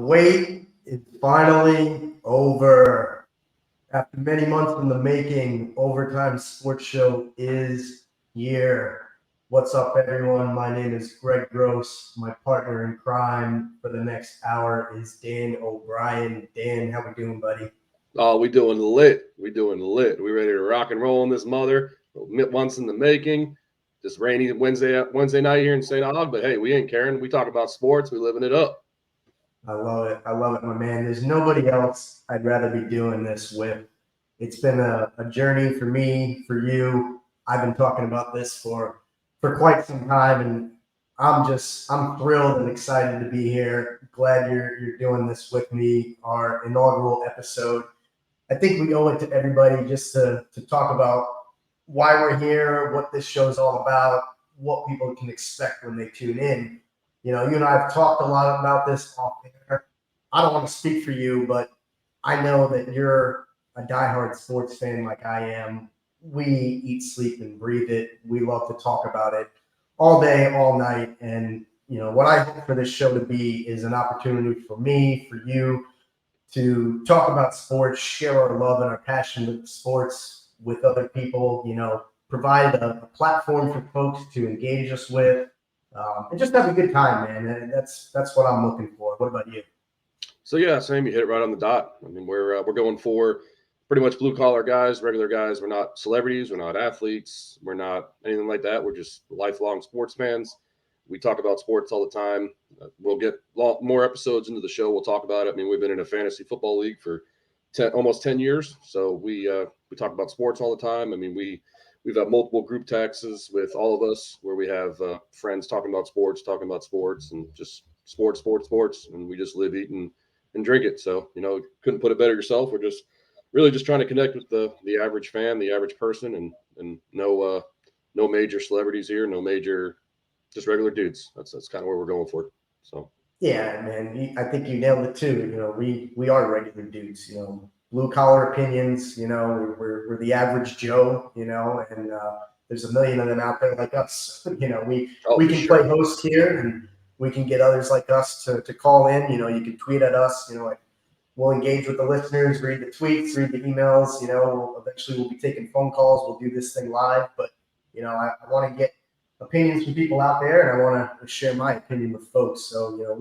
wait is finally over. After many months in the making, Overtime Sports Show is here. What's up, everyone? My name is Greg Gross. My partner in crime for the next hour is Dan O'Brien. Dan, how we doing, buddy? Oh, we doing lit. We doing lit. We ready to rock and roll in this mother. Once in the making. Just rainy Wednesday night here in St. Aug, but hey, we ain't caring. We talk about sports. We living it up. I love it. I love it, my man. There's nobody else I'd rather be doing this with. It's been a journey for me, for you. I've been talking about this for quite some time, and I'm thrilled and excited to be here. Glad you're doing this with me, our inaugural episode. I think we owe it to everybody just to talk about why we're here, what this show's all about, what people can expect when they tune in. You know, you and I have talked a lot about this off air. I don't want to speak for you, but I know that you're a diehard sports fan like I am. We eat, sleep, and breathe it. We love to talk about it all day, all night. And, you know, what I hope for this show to be is an opportunity for me, for you, to talk about sports, share our love and our passion with sports with other people, you know, provide a platform for folks to engage us with, and just have a good time, man. And that's what I'm looking for. What about you? So yeah, same. You hit it right on the dot. I mean, we're going for pretty much blue collar guys, regular guys. We're not celebrities. We're not athletes. We're not anything like that. We're just lifelong sports fans. We talk about sports all the time. We'll get more episodes into the show. We'll talk about it. I mean, we've been in a fantasy football league for almost 10 years. So we talk about sports all the time. I mean, we've had multiple group texts with all of us where we have friends talking about sports, and just sports, and we just live, eat, and drink it. So, you know, couldn't put it better yourself. We're just really just trying to connect with the average fan, the average person, and no major celebrities here, no major, just regular dudes. That's kind of where we're going for. So Yeah, man, I think you nailed it too. You know, we are regular dudes. You know, blue collar opinions. You know, we're the average Joe. You know, and there's a million of them out there like us. You know, we can play host here, and we can get others like us to call in. You know, you can tweet at us. You know, like we'll engage with the listeners, read the tweets, read the emails. You know, eventually we'll be taking phone calls. We'll do this thing live, but you know, I want to get opinions from people out there, and I want to share my opinion with folks. So, you know,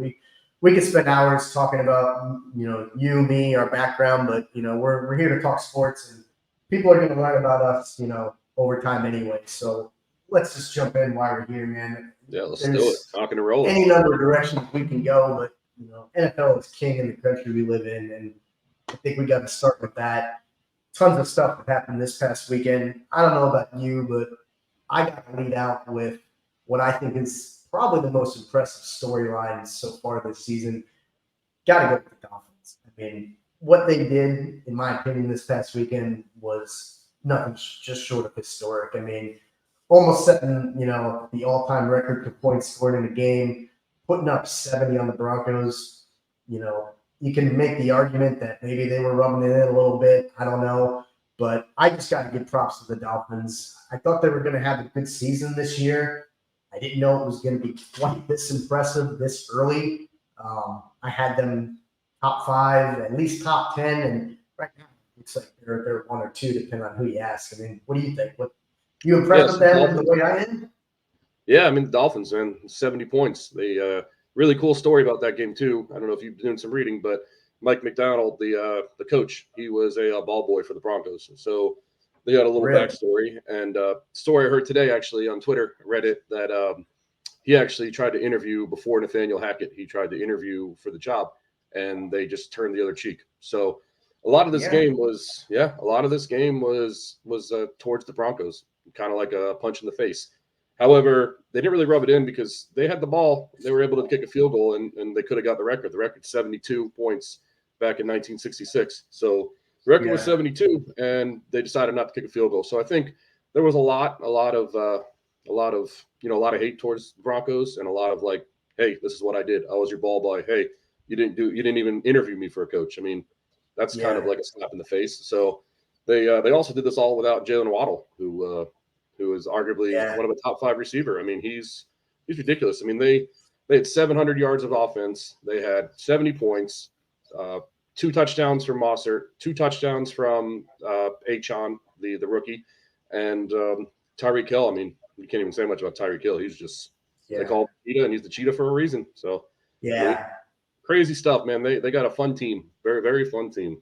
we could spend hours talking about, you know, you, me, our background, but you know, we're here to talk sports, and people are going to learn about us, you know, over time anyway. So let's just jump in while we're here, man. Yeah, let's do it. Talking and rolling. Any number of directions we can go, but you know, NFL is king in the country we live in, and I think we got to start with that. Tons of stuff that happened this past weekend. I don't know about you, but I got to lead out with what I think is probably the most impressive storyline so far this season. Got to go with the Dolphins. I mean, what they did, in my opinion, this past weekend was nothing just short of historic. I mean, almost setting, you know, the all-time record for points scored in a game, putting up 70 on the Broncos. You know, you can make the argument that maybe they were rubbing it in a little bit. I don't know. But I just got to give props to the Dolphins. I thought they were going to have a good season this year. I didn't know it was going to be quite this impressive this early. I had them top 5, at least top 10, and right now it looks like they're 1 or 2, depending on who you ask. I mean, what do you think? What you impressed with them the way I am? Yeah, I mean, the Dolphins, man, 70 points. They really cool story about that game too. I don't know if you've been doing some reading, but Mike McDonald, the coach, he was a ball boy for the Broncos. So they got a little backstory. And story I heard today, actually, on Twitter, read it, that he actually tried to interview before Nathaniel Hackett. He tried to interview for the job, and they just turned the other cheek. So a lot of this game was towards the Broncos, kind of like a punch in the face. However, they didn't really rub it in because they had the ball. They were able to kick a field goal, and they could have got the record. The record's 72 points back in 1966. So the record was 72, and they decided not to kick a field goal. So I think there was a lot of hate towards the Broncos, and a lot of like, hey, this is what I did. I was your ball boy. Hey, you didn't even interview me for a coach. I mean, that's kind of like a slap in the face. So they also did this all without Jalen Waddle, who is arguably one of the top 5 receiver. I mean, he's ridiculous. I mean, They had 700 yards of offense. They had 70 points, uh, 2 touchdowns from Mossert, 2 touchdowns from Achon, the rookie, and Tyreek Hill. I mean, you can't even say much about Tyreek Hill. He's just they Yeah. call him Cheetah, and he's the Cheetah for a reason. So, I mean, Yeah. crazy stuff, man. They got a fun team, very very fun team.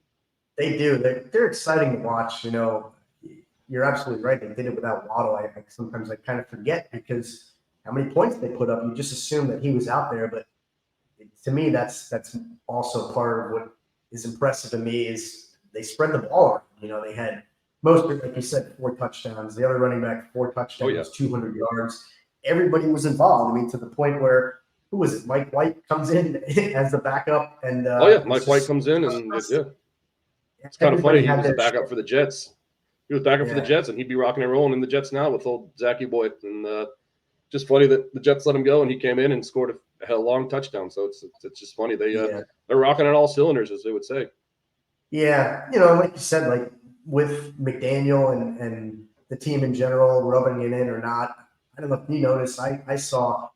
They do. They're exciting to watch. You're absolutely right. They did it without Waddle. I sometimes I kind of forget because how many points they put up. You just assume that he was out there, but to me, that's also part of what is impressive to me is they spread the ball around. They had most, like you said, 4 touchdowns. The other running back, 4 touchdowns, Oh yeah, 200 yards. Everybody was involved. I mean, to the point where who was it? Mike White comes in as the backup, and oh yeah. it's Mike White just comes in, and yeah, it's kind of funny. everybody He had was a their backup for the Jets. He was backup for the yeah. Jets, and he'd be rocking and rolling in the Jets now with old Zachy boy. And just funny that the Jets let him go, and he came in and scored a long touchdown. So it's just funny. Yeah. They're rocking on all cylinders, as they would say. Yeah, like you said, like with McDaniel and the team in general, rubbing it in or not. I don't know if you noticed. I saw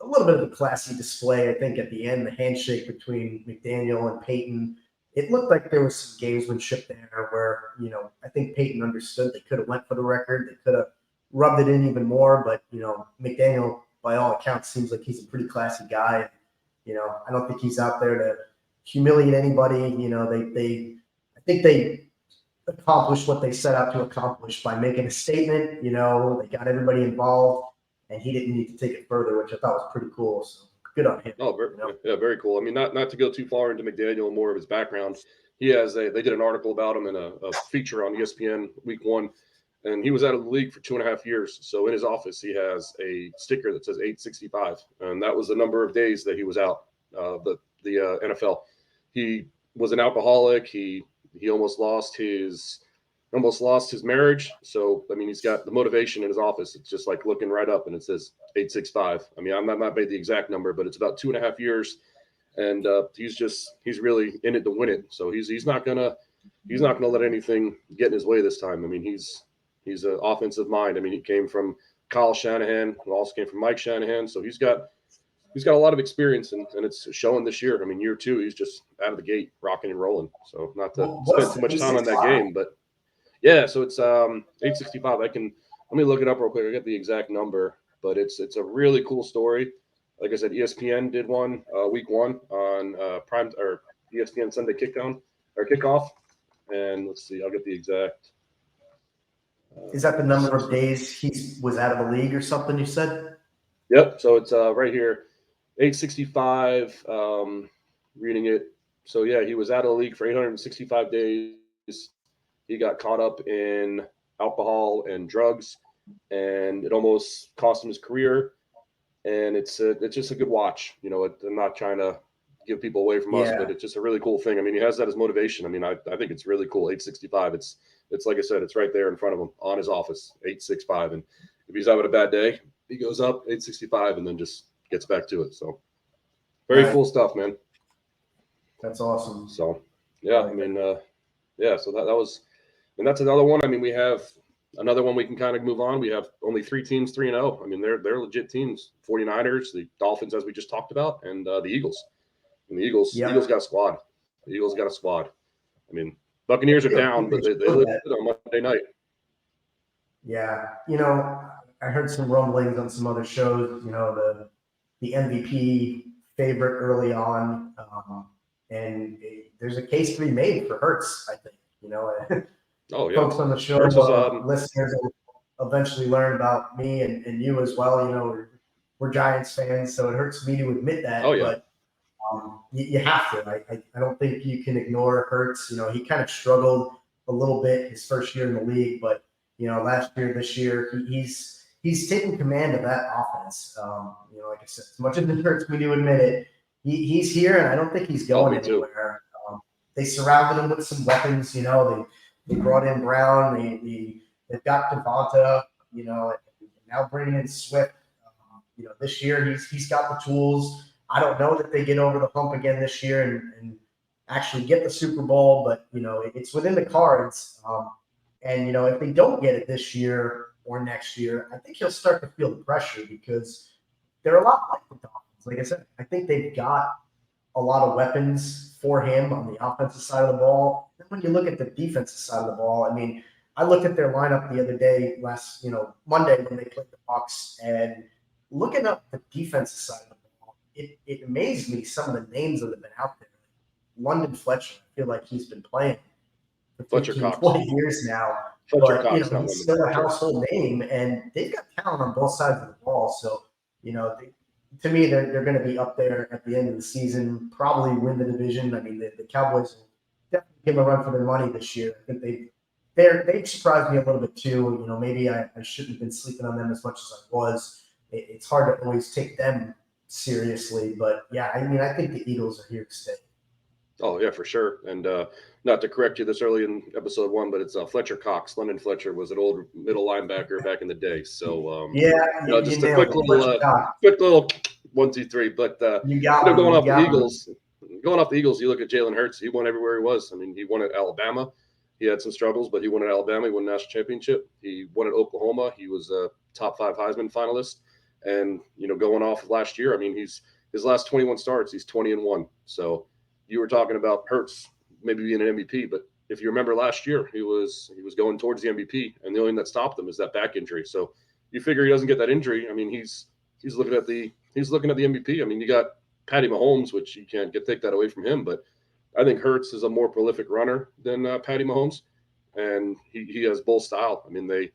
a little bit of a classy display. I think at the end, the handshake between McDaniel and Peyton. It looked like there was some gamesmanship there, where I think Peyton understood they could have went for the record. They could have rubbed it in even more, but McDaniel, by all accounts, seems like he's a pretty classy guy. I don't think he's out there to humiliate anybody. I think they accomplished what they set out to accomplish by making a statement. They got everybody involved, and he didn't need to take it further, which I thought was pretty cool. So good on him. Oh, yeah, very cool. I mean, not to go too far into McDaniel and more of his background. They did an article about him in a feature on ESPN week 1, and he was out of the league for 2.5 years. So in his office, he has a sticker that says 865, and that was the number of days that he was out. The NFL. He was an alcoholic. He almost lost his marriage. So I mean, he's got the motivation in his office. It's just like looking right up, and it says 865. I mean, I'm not made the exact number, but it's about 2.5 years, and he's really in it to win it. So he's not gonna let anything get in his way this time. I mean, he's an offensive mind. I mean, he came from Kyle Shanahan, who also came from Mike Shanahan. So he's got a lot of experience, and it's showing this year. I mean, year 2, he's just out of the gate, rocking and rolling. So not to spend What's too much time on that 865? game, but yeah. So it's 865. Let me look it up real quick. I get the exact number, but it's a really cool story. Like I said, ESPN did one week 1 on Prime or ESPN Sunday kickoff, and let's see. I'll get the exact. Is that the number of days he was out of the league or something? You said. Yep. So it's right here, 865. Reading it. So yeah, he was out of the league for 865 days. He got caught up in alcohol and drugs, and it almost cost him his career. And it's just a good watch. I'm not trying to give people away from us, Yeah. but it's just a really cool thing. I mean, he has that as motivation. I mean, I think it's really cool. 865. It's like I said, it's right there in front of him on his office. 865, and if he's having a bad day, he goes up 865 and then just gets back to it. So very Right. cool stuff, man. That's awesome. So yeah, I mean, yeah. So that was, and that's another one. I mean, we have another one we can kind of move on. We have only 3 teams 3-0. I mean, they're legit teams. 49ers, the Dolphins, as we just talked about, and the Eagles. And the Eagles got a squad. The Eagles got a squad. I mean, Buccaneers are down, but they lived on Monday night. Yeah, I heard some rumblings on some other shows. The MVP favorite early on, and there's a case to be made for Hurts. I think Oh yeah, folks on the show, Hurts is listeners will eventually learn about me and you as well. We're Giants fans, so it hurts me to admit that. Oh yeah. But you have to. I don't think you can ignore Hurts. He kind of struggled a little bit his first year in the league, but last year, this year, he's taken command of that offense. Like I said, as much as it hurts me to admit it, he's here, and I don't think he's going anywhere. They surrounded him with some weapons. They brought in Brown. They've got Devonta. And now bringing in Swift. This year he's got the tools. I don't know that they get over the hump again this year and actually get the Super Bowl, but it's within the cards. And if they don't get it this year or next year, I think he'll start to feel the pressure because they're a lot like the Dolphins. Like I said, I think they've got a lot of weapons for him on the offensive side of the ball. And when you look at the defensive side of the ball, I mean, I looked at their lineup the other day, Monday when they played the Bucs, and looking up the defensive side of the ball, it amazed me some of the names that have been out there. London Fletcher, I feel like he's been playing for Fletcher 15, Cox. 20 years now. Fletcher But, Cox, not he's London still a Fletcher. household name, and they've got talent on both sides of the ball. So, to me, they're going to be up there at the end of the season, probably win the division. I mean, the Cowboys will definitely give a run for their money this year. I think they've surprised me a little bit too. Maybe I shouldn't have been sleeping on them as much as I was. It's hard to always take them seriously, but yeah, I mean, I think the Eagles are here to stay. Oh yeah, for sure. And not to correct you this early in episode 1, but it's Fletcher Cox. London Fletcher was an old middle linebacker back in the day. So yeah, just a quick little 1, 2, 3. But going off the Eagles, you look at Jalen Hurts. He won everywhere he was. I mean, he won at Alabama. He had some struggles, but he won at Alabama. He won a national championship. He won at Oklahoma. He was a top 5 Heisman finalist. And going off of last year, I mean, his last 21 starts, he's 20-1. So you were talking about Hurts maybe being an MVP, but if you remember last year, he was going towards the MVP, and the only thing that stopped him is that back injury. So you figure he doesn't get that injury. I mean, he's looking at the MVP. I mean, you got Patty Mahomes, which you can't take that away from him, but I think Hurts is a more prolific runner than Patty Mahomes, and he has bull style. I mean, they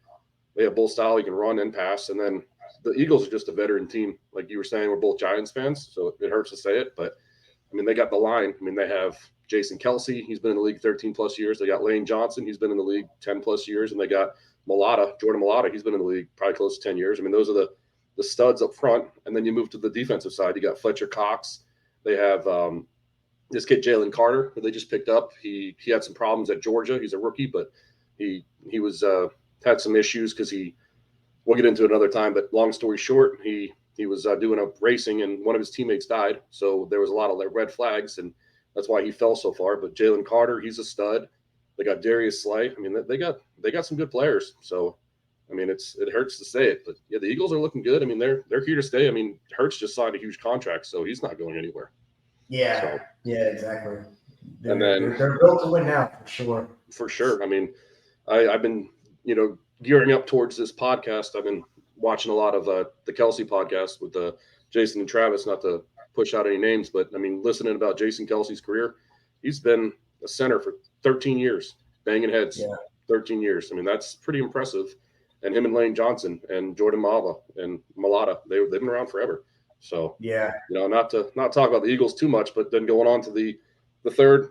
have bull style. He can run and pass, and then the Eagles are just a veteran team. Like you were saying, we're both Giants fans, so it hurts to say it, but I mean, they got the line. I mean, they have Jason Kelsey. He's been in the league 13 plus years. They got Lane Johnson. He's been in the league 10 plus years. And they got Jordan Mailata. He's been in the league probably close to 10 years. I mean, those are the studs up front. And then you move to the defensive side. You got Fletcher Cox. They have this kid, Jalen Carter, who they just picked up. He had some problems at Georgia. He's a rookie, but he was had some issues because we'll get into it another time. But long story short, he was doing a racing and one of his teammates died. So there was a lot of red flags, and that's why he fell so far. But Jalen Carter, he's a stud. They got Darius Slay. I mean, they got some good players. So, I mean, it hurts to say it, but yeah, the Eagles are looking good. I mean, they're here to stay. I mean, Hurts just signed a huge contract, so he's not going anywhere. Yeah, exactly. They're built to win now for sure. For sure. I mean, I've been gearing up towards this podcast. I've been watching a lot of the Kelsey podcast with Jason and Travis, not to push out any names, but I mean, listening about Jason Kelsey's career, he's been a center for 13 years, banging heads, 13 years. I mean, that's pretty impressive. And him and Lane Johnson and Jordan Mailata, they've been around forever. So, not to talk about the Eagles too much, but then going on to the third,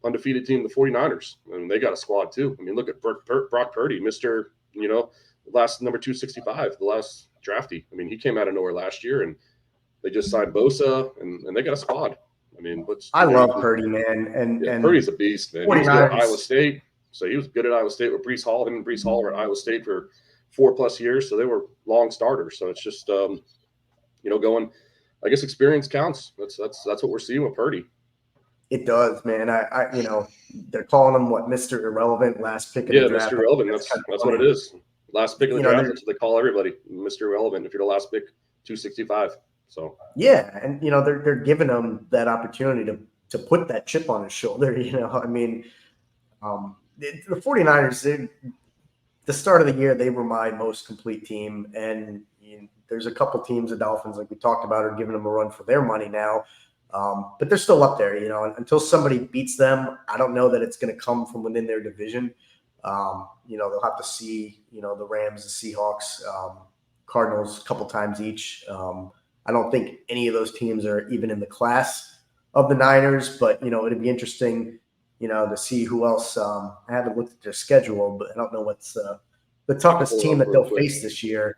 undefeated team, the 49ers. I mean, they got a squad too. I mean, look at Brock Purdy, Mr., last number 265, the last draftee. I mean, he came out of nowhere last year, and they just signed Bosa, and they got a squad. I mean, I love Purdy, man, and Purdy's a beast, man. He was good at Iowa State, so he was good at Iowa State with Breece Hall. Him and Breece Hall were at Iowa State for 4+ years, so they were long starters. So it's just going. I guess experience counts. That's what we're seeing with Purdy. It does, man. I they're calling him Mr. Irrelevant, last pick of the draft. Mr. Irrelevant. That's what it is. Last pick of the draft. That's what they call everybody, Mr. Irrelevant. If you're the last pick, 265. So yeah, and they're giving him that opportunity to put that chip on his shoulder. I mean, the 49ers. The start of the year, they were my most complete team, and there's a couple teams, the Dolphins, like we talked about, are giving them a run for their money now. But they're still up there, until somebody beats them. I don't know that it's going to come from within their division. They'll have to see, the Rams, the Seahawks, Cardinals a couple times each. I don't think any of those teams are even in the class of the Niners, but, it'd be interesting, to see who else. I haven't looked at their schedule, but I don't know what's the toughest team that they'll face this year.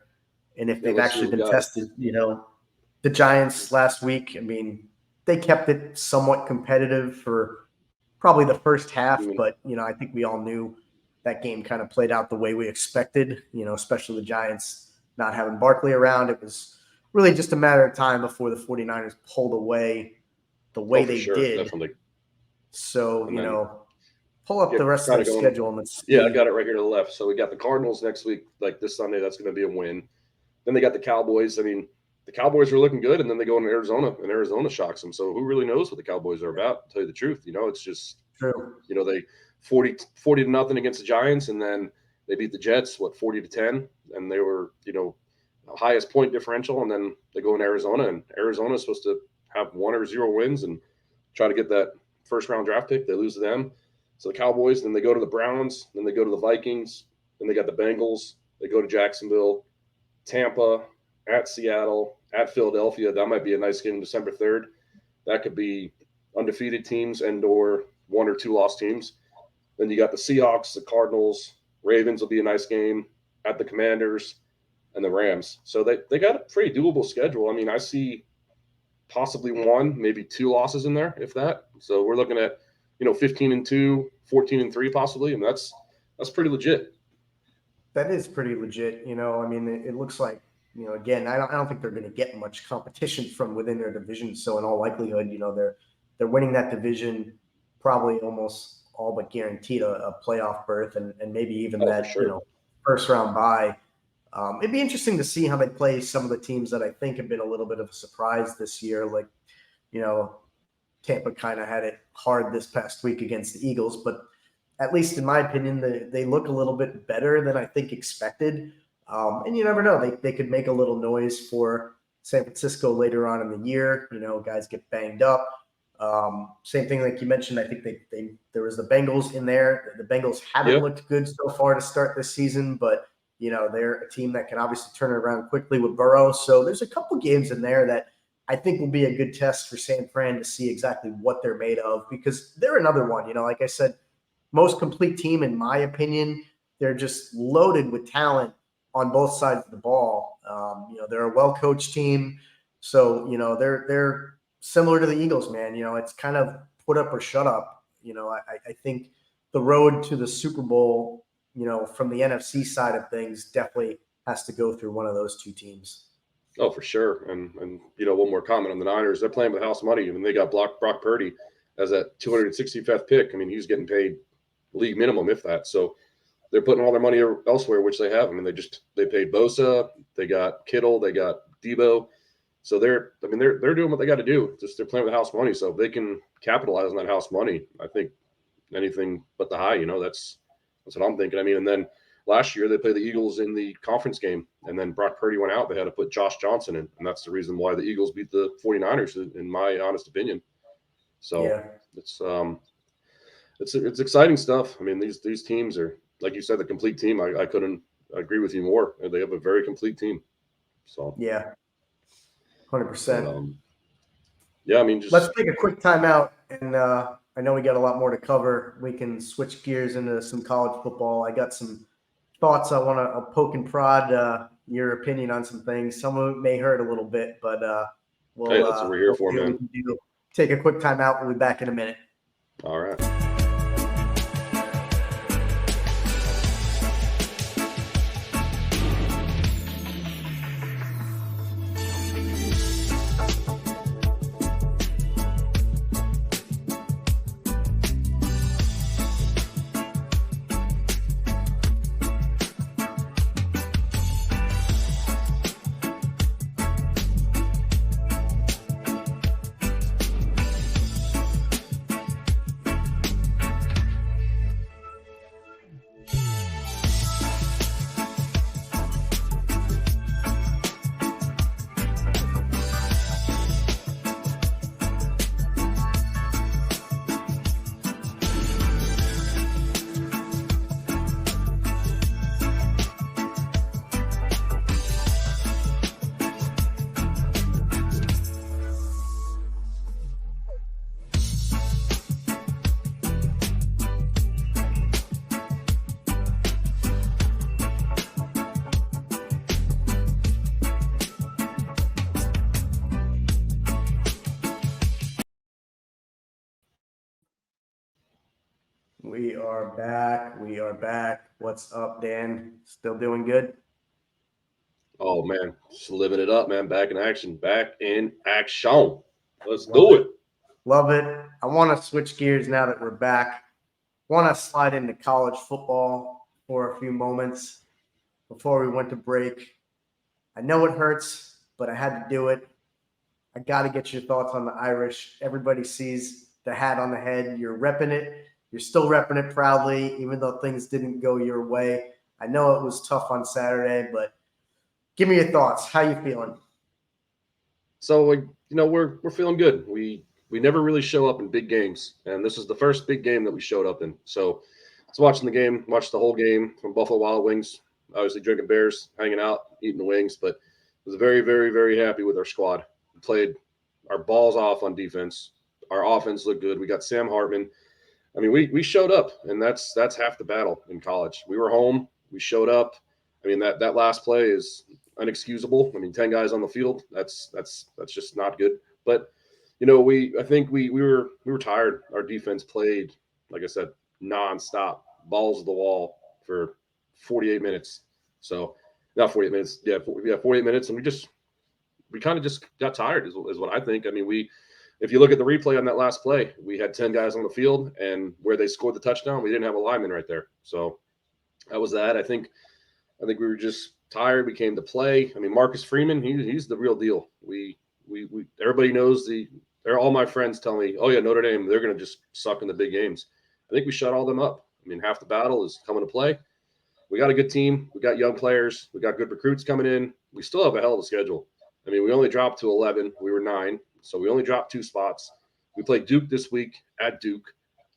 And if they've actually been tested, the Giants last week, I mean, they kept it somewhat competitive for probably the first half, but, I think we all knew that game kind of played out the way we expected, especially the Giants not having Barkley around. It was really just a matter of time before the 49ers pulled away the way they did. Definitely. So, pull up the rest of the schedule. And let's I got it right here to the left. So we got the Cardinals next week, like this Sunday. That's going to be a win. Then they got the Cowboys. I mean, the Cowboys are looking good, and then they go into Arizona, and Arizona shocks them. So who really knows what the Cowboys are about? To tell you the truth, it's just True. they 40 to nothing against the Giants, and then they beat the Jets 40-10, and they were highest point differential, and then they go in Arizona, and Arizona is supposed to have 1 or 0 wins and try to get that first round draft pick. They lose to them. So the Cowboys, then they go to the Browns, then they go to the Vikings, then they got the Bengals, they go to Jacksonville, Tampa, at Seattle, at Philadelphia. That might be a nice game December 3rd. That could be undefeated teams and or 1 or 2 lost teams. Then you got the Seahawks, the Cardinals, Ravens will be a nice game, at the Commanders, and the Rams. So they got a pretty doable schedule. I mean, I see possibly 1, maybe 2 losses in there, if that. So we're looking at 15-2, 14-3 possibly, and that's pretty legit. That is pretty legit. I mean, it looks like, again, I don't think they're going to get much competition from within their division. So in all likelihood, they're winning that division, probably almost all but guaranteed a playoff berth, and maybe even that, Sure. first round bye. It'd be interesting to see how they play some of the teams that I think have been a little bit of a surprise this year. Like, Tampa kind of had it hard this past week against the Eagles, but at least in my opinion, they look a little bit better than I think expected. And you never know, they could make a little noise for San Francisco later on in the year. Guys get banged up. Same thing like you mentioned. I think there was the Bengals in there. The Bengals haven't looked good so far to start this season, but they're a team that can obviously turn it around quickly with Burrow. So there's a couple games in there that I think will be a good test for San Fran to see exactly what they're made of, because they're another one. Like I said, most complete team in my opinion. They're just loaded with talent on both sides of the ball. They're a well-coached team, so they're similar to the Eagles, man. It's kind of put up or shut up. I think the road to the Super Bowl, from the NFC side of things, definitely has to go through one of those two teams. Oh, for sure. And one more comment on the Niners. They're playing with house money. I mean, they got Brock Purdy as that 265th pick. I mean, he's getting paid league minimum, if that. So they're putting all their money elsewhere, which they have. I mean, they paid Bosa, they got Kittle, they got Debo. So they're doing what they got to do. Just they're playing with house money, so if they can capitalize on that house money, I think anything but the high. That's what I'm thinking. I mean, and then last year they played the Eagles in the conference game, and then Brock Purdy went out. They had to put Josh Johnson in, and that's the reason why the Eagles beat the 49ers, in my honest opinion. So yeah. It's exciting stuff. I mean, these teams are, like you said, the complete team. I couldn't agree with you more. They have a very complete team. So yeah, 100%. Yeah, I mean, Let's take a quick timeout, and I know we got a lot more to cover. We can switch gears into some college football. I got some thoughts. I want to poke and prod your opinion on some things. Some of it may hurt a little bit, but hey, that's what we're here for, man. Take a quick timeout. We'll be back in a minute. All right. We are back. We are back. What's up, Dan? Still doing good? Oh, man. Just living it up, man. Back in action. Back in action. Let's do it. Love it. I want to switch gears now that we're back. Want to slide into college football for a few moments before we went to break. I know it hurts but I had to do it. I got to get your thoughts on the Irish. Everybody sees the hat on the head. You're repping it. You're still repping it proudly, even though things didn't go your way. I know it was tough on Saturday, but give me your thoughts. How you feeling? So we're feeling good. We never really show up in big games, and this is the first big game that we showed up in. So it's watching the game, watched the whole game from Buffalo Wild Wings. Obviously drinking beers, hanging out, eating the wings, but was very, very, very happy with our squad. We played our balls off on defense. Our offense looked good. We got Sam Hartman. I mean, we showed up, and that's half the battle in college. We were home. We showed up. I mean, that last play is unexcusable. I mean, 10 guys on the field. That's just not good. But I think we were tired. Our defense played, like I said, nonstop, balls to the wall for 48 minutes. So not 48 minutes. Yeah, 48 minutes, and we kind of just got tired. Is what I think. I mean, if you look at the replay on that last play, we had 10 guys on the field, and where they scored the touchdown, we didn't have a lineman right there. So that was that. I think we were just tired. We came to play. I mean, Marcus Freeman, he's the real deal. We everybody knows they're all my friends tell me, oh yeah, Notre Dame, they're gonna just suck in the big games. I think we shut all them up. I mean, half the battle is coming to play. We got a good team. We got young players. We got good recruits coming in. We still have a hell of a schedule. I mean, we only dropped to 11. We were 9, so we only dropped 2 spots. We play Duke this week at Duke.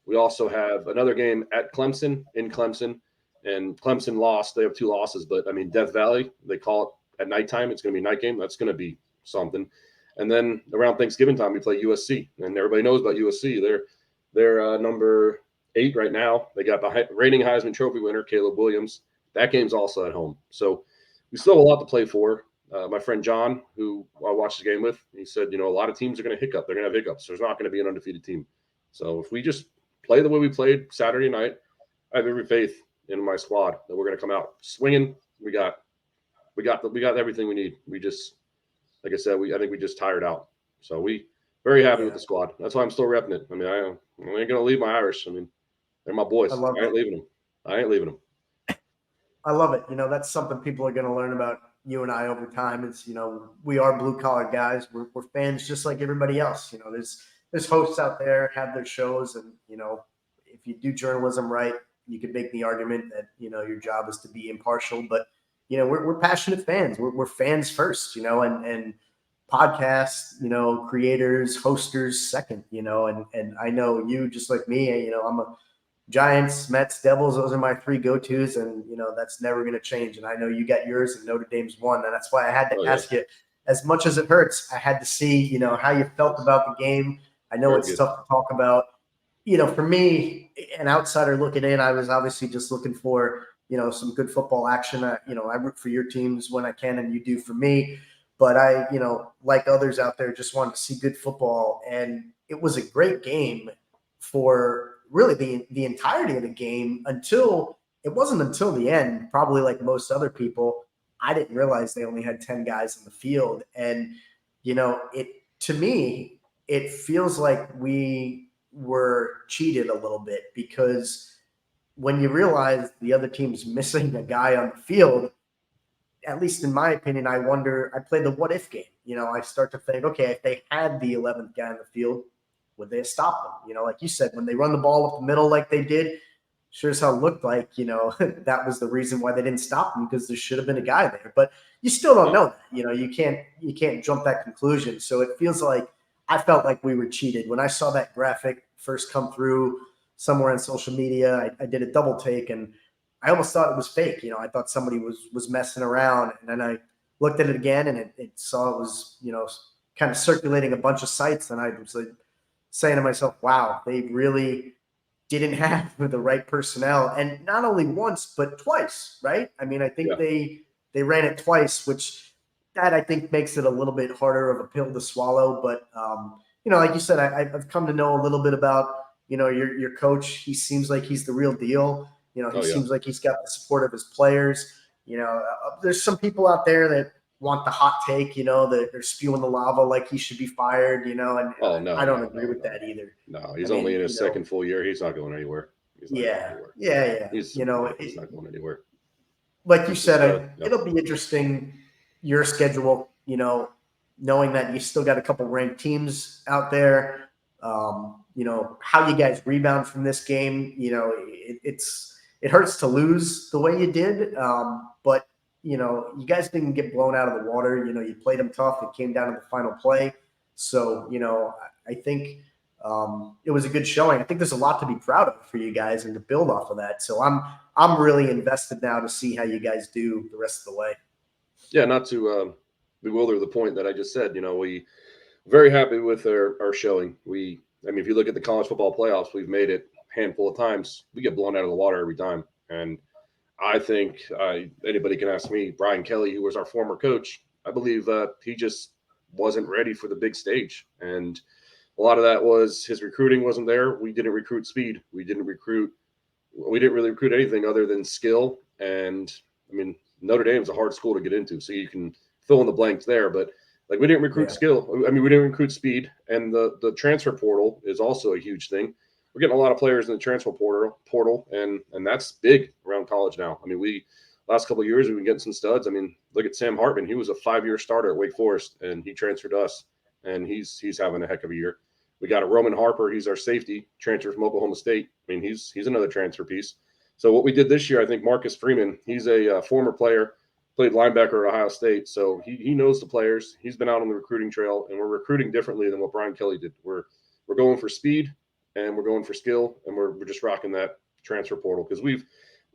We also have another game at Clemson, in Clemson, and Clemson lost. They have 2 losses, but I mean, Death Valley, they call it at nighttime. It's going to be a night game. That's going to be something. And then around Thanksgiving time, we play USC, and everybody knows about USC. They're number 8 right now. They got the reigning Heisman Trophy winner, Caleb Williams. That game's also at home. So we still have a lot to play for. My friend John, who I watched the game with, he said, a lot of teams are going to hiccup. They're going to have hiccups. There's not going to be an undefeated team. So if we just play the way we played Saturday night, I have every faith in my squad that we're going to come out swinging. We got everything we need. We just, like I said, I think we just tired out. So we very happy with the squad. That's why I'm still repping it. I mean, I ain't going to leave my Irish. I mean, they're my boys. I ain't leaving them. I love it. That's something people are going to learn about you and I over time. Is we are blue collar guys. We're fans just like everybody else. There's hosts out there have their shows, and if you do journalism right, you could make the argument that your job is to be impartial. But we're passionate fans. We're fans first. And podcasts, creators, hosters second. And I know you just like me. I'm a Giants, Mets, Devils, those are my 3 go-tos, and that's never going to change. And I know you got yours, and Notre Dame's one, and that's why I had to ask you. As much as it hurts, I had to see how you felt about the game. I know it's tough to talk about. For me, an outsider looking in, I was obviously just looking for some good football action. I root for your teams when I can, and you do for me. But I, like others out there, just wanted to see good football, and it was a great game for really the entirety of the game until the end, probably like most other people. I didn't realize they only had 10 guys in the field. And, to me, it feels like we were cheated a little bit, because when you realize the other team's missing a guy on the field, at least in my opinion, I play the what if game. I start to think, okay, if they had the 11th guy on the field, would they have stopped them? Like you said, when they run the ball up the middle like they did, sure as hell looked like, that was the reason why they didn't stop them, because there should have been a guy there. But you still don't know that. You can't jump that conclusion. So it feels like I felt like we were cheated. When I saw that graphic first come through somewhere on social media, I did a double take, and I almost thought it was fake. I thought somebody was messing around. And then I looked at it again, and it saw it was, kind of circulating a bunch of sites. And I was like, saying to myself, wow, they really didn't have the right personnel. And not only once, but twice, right? I mean, I think they ran it twice, which that I think makes it a little bit harder of a pill to swallow. But, like you said, I've come to know a little bit about, your coach. He seems like he's the real deal. He seems like he's got the support of his players. There's some people out there that want the hot take, that they're spewing the lava like he should be fired, and I don't agree with that either. No, he's only in his second full year. He's not going anywhere. He's not going anywhere. Like you said, it'll be interesting, your schedule knowing that you still got a couple ranked teams out there, how you guys rebound from this game. It hurts to lose the way you did, but you guys didn't get blown out of the water. You played them tough. It came down to the final play. So, I think it was a good showing. I think there's a lot to be proud of for you guys and to build off of that. So I'm really invested now to see how you guys do the rest of the way. Yeah, not to bewilder the point that I just said. We very happy with our showing. If you look at the college football playoffs, we've made it a handful of times. We get blown out of the water every time, and I think anybody can ask me. Brian Kelly, who was our former coach, I believe he just wasn't ready for the big stage, and a lot of that was his recruiting wasn't there. We didn't recruit speed. We didn't really recruit anything other than skill. And Notre Dame's a hard school to get into, so you can fill in the blanks there. But we didn't recruit skill. We didn't recruit speed, and the transfer portal is also a huge thing. We're getting a lot of players in the transfer portal, and that's big around college now. We last couple of years we've been getting some studs. Look at Sam Hartman. He was a 5-year starter at Wake Forest, and he transferred to us, and he's having a heck of a year. We got a Roman Harper. He's our safety, transfer from Oklahoma State. He's another transfer piece. So what we did this year, I think Marcus Freeman, he's a former player, played linebacker at Ohio State. So he knows the players. He's been out on the recruiting trail, and we're recruiting differently than what Brian Kelly did. We're going for speed, and we're going for skill, and we're just rocking that transfer portal because we've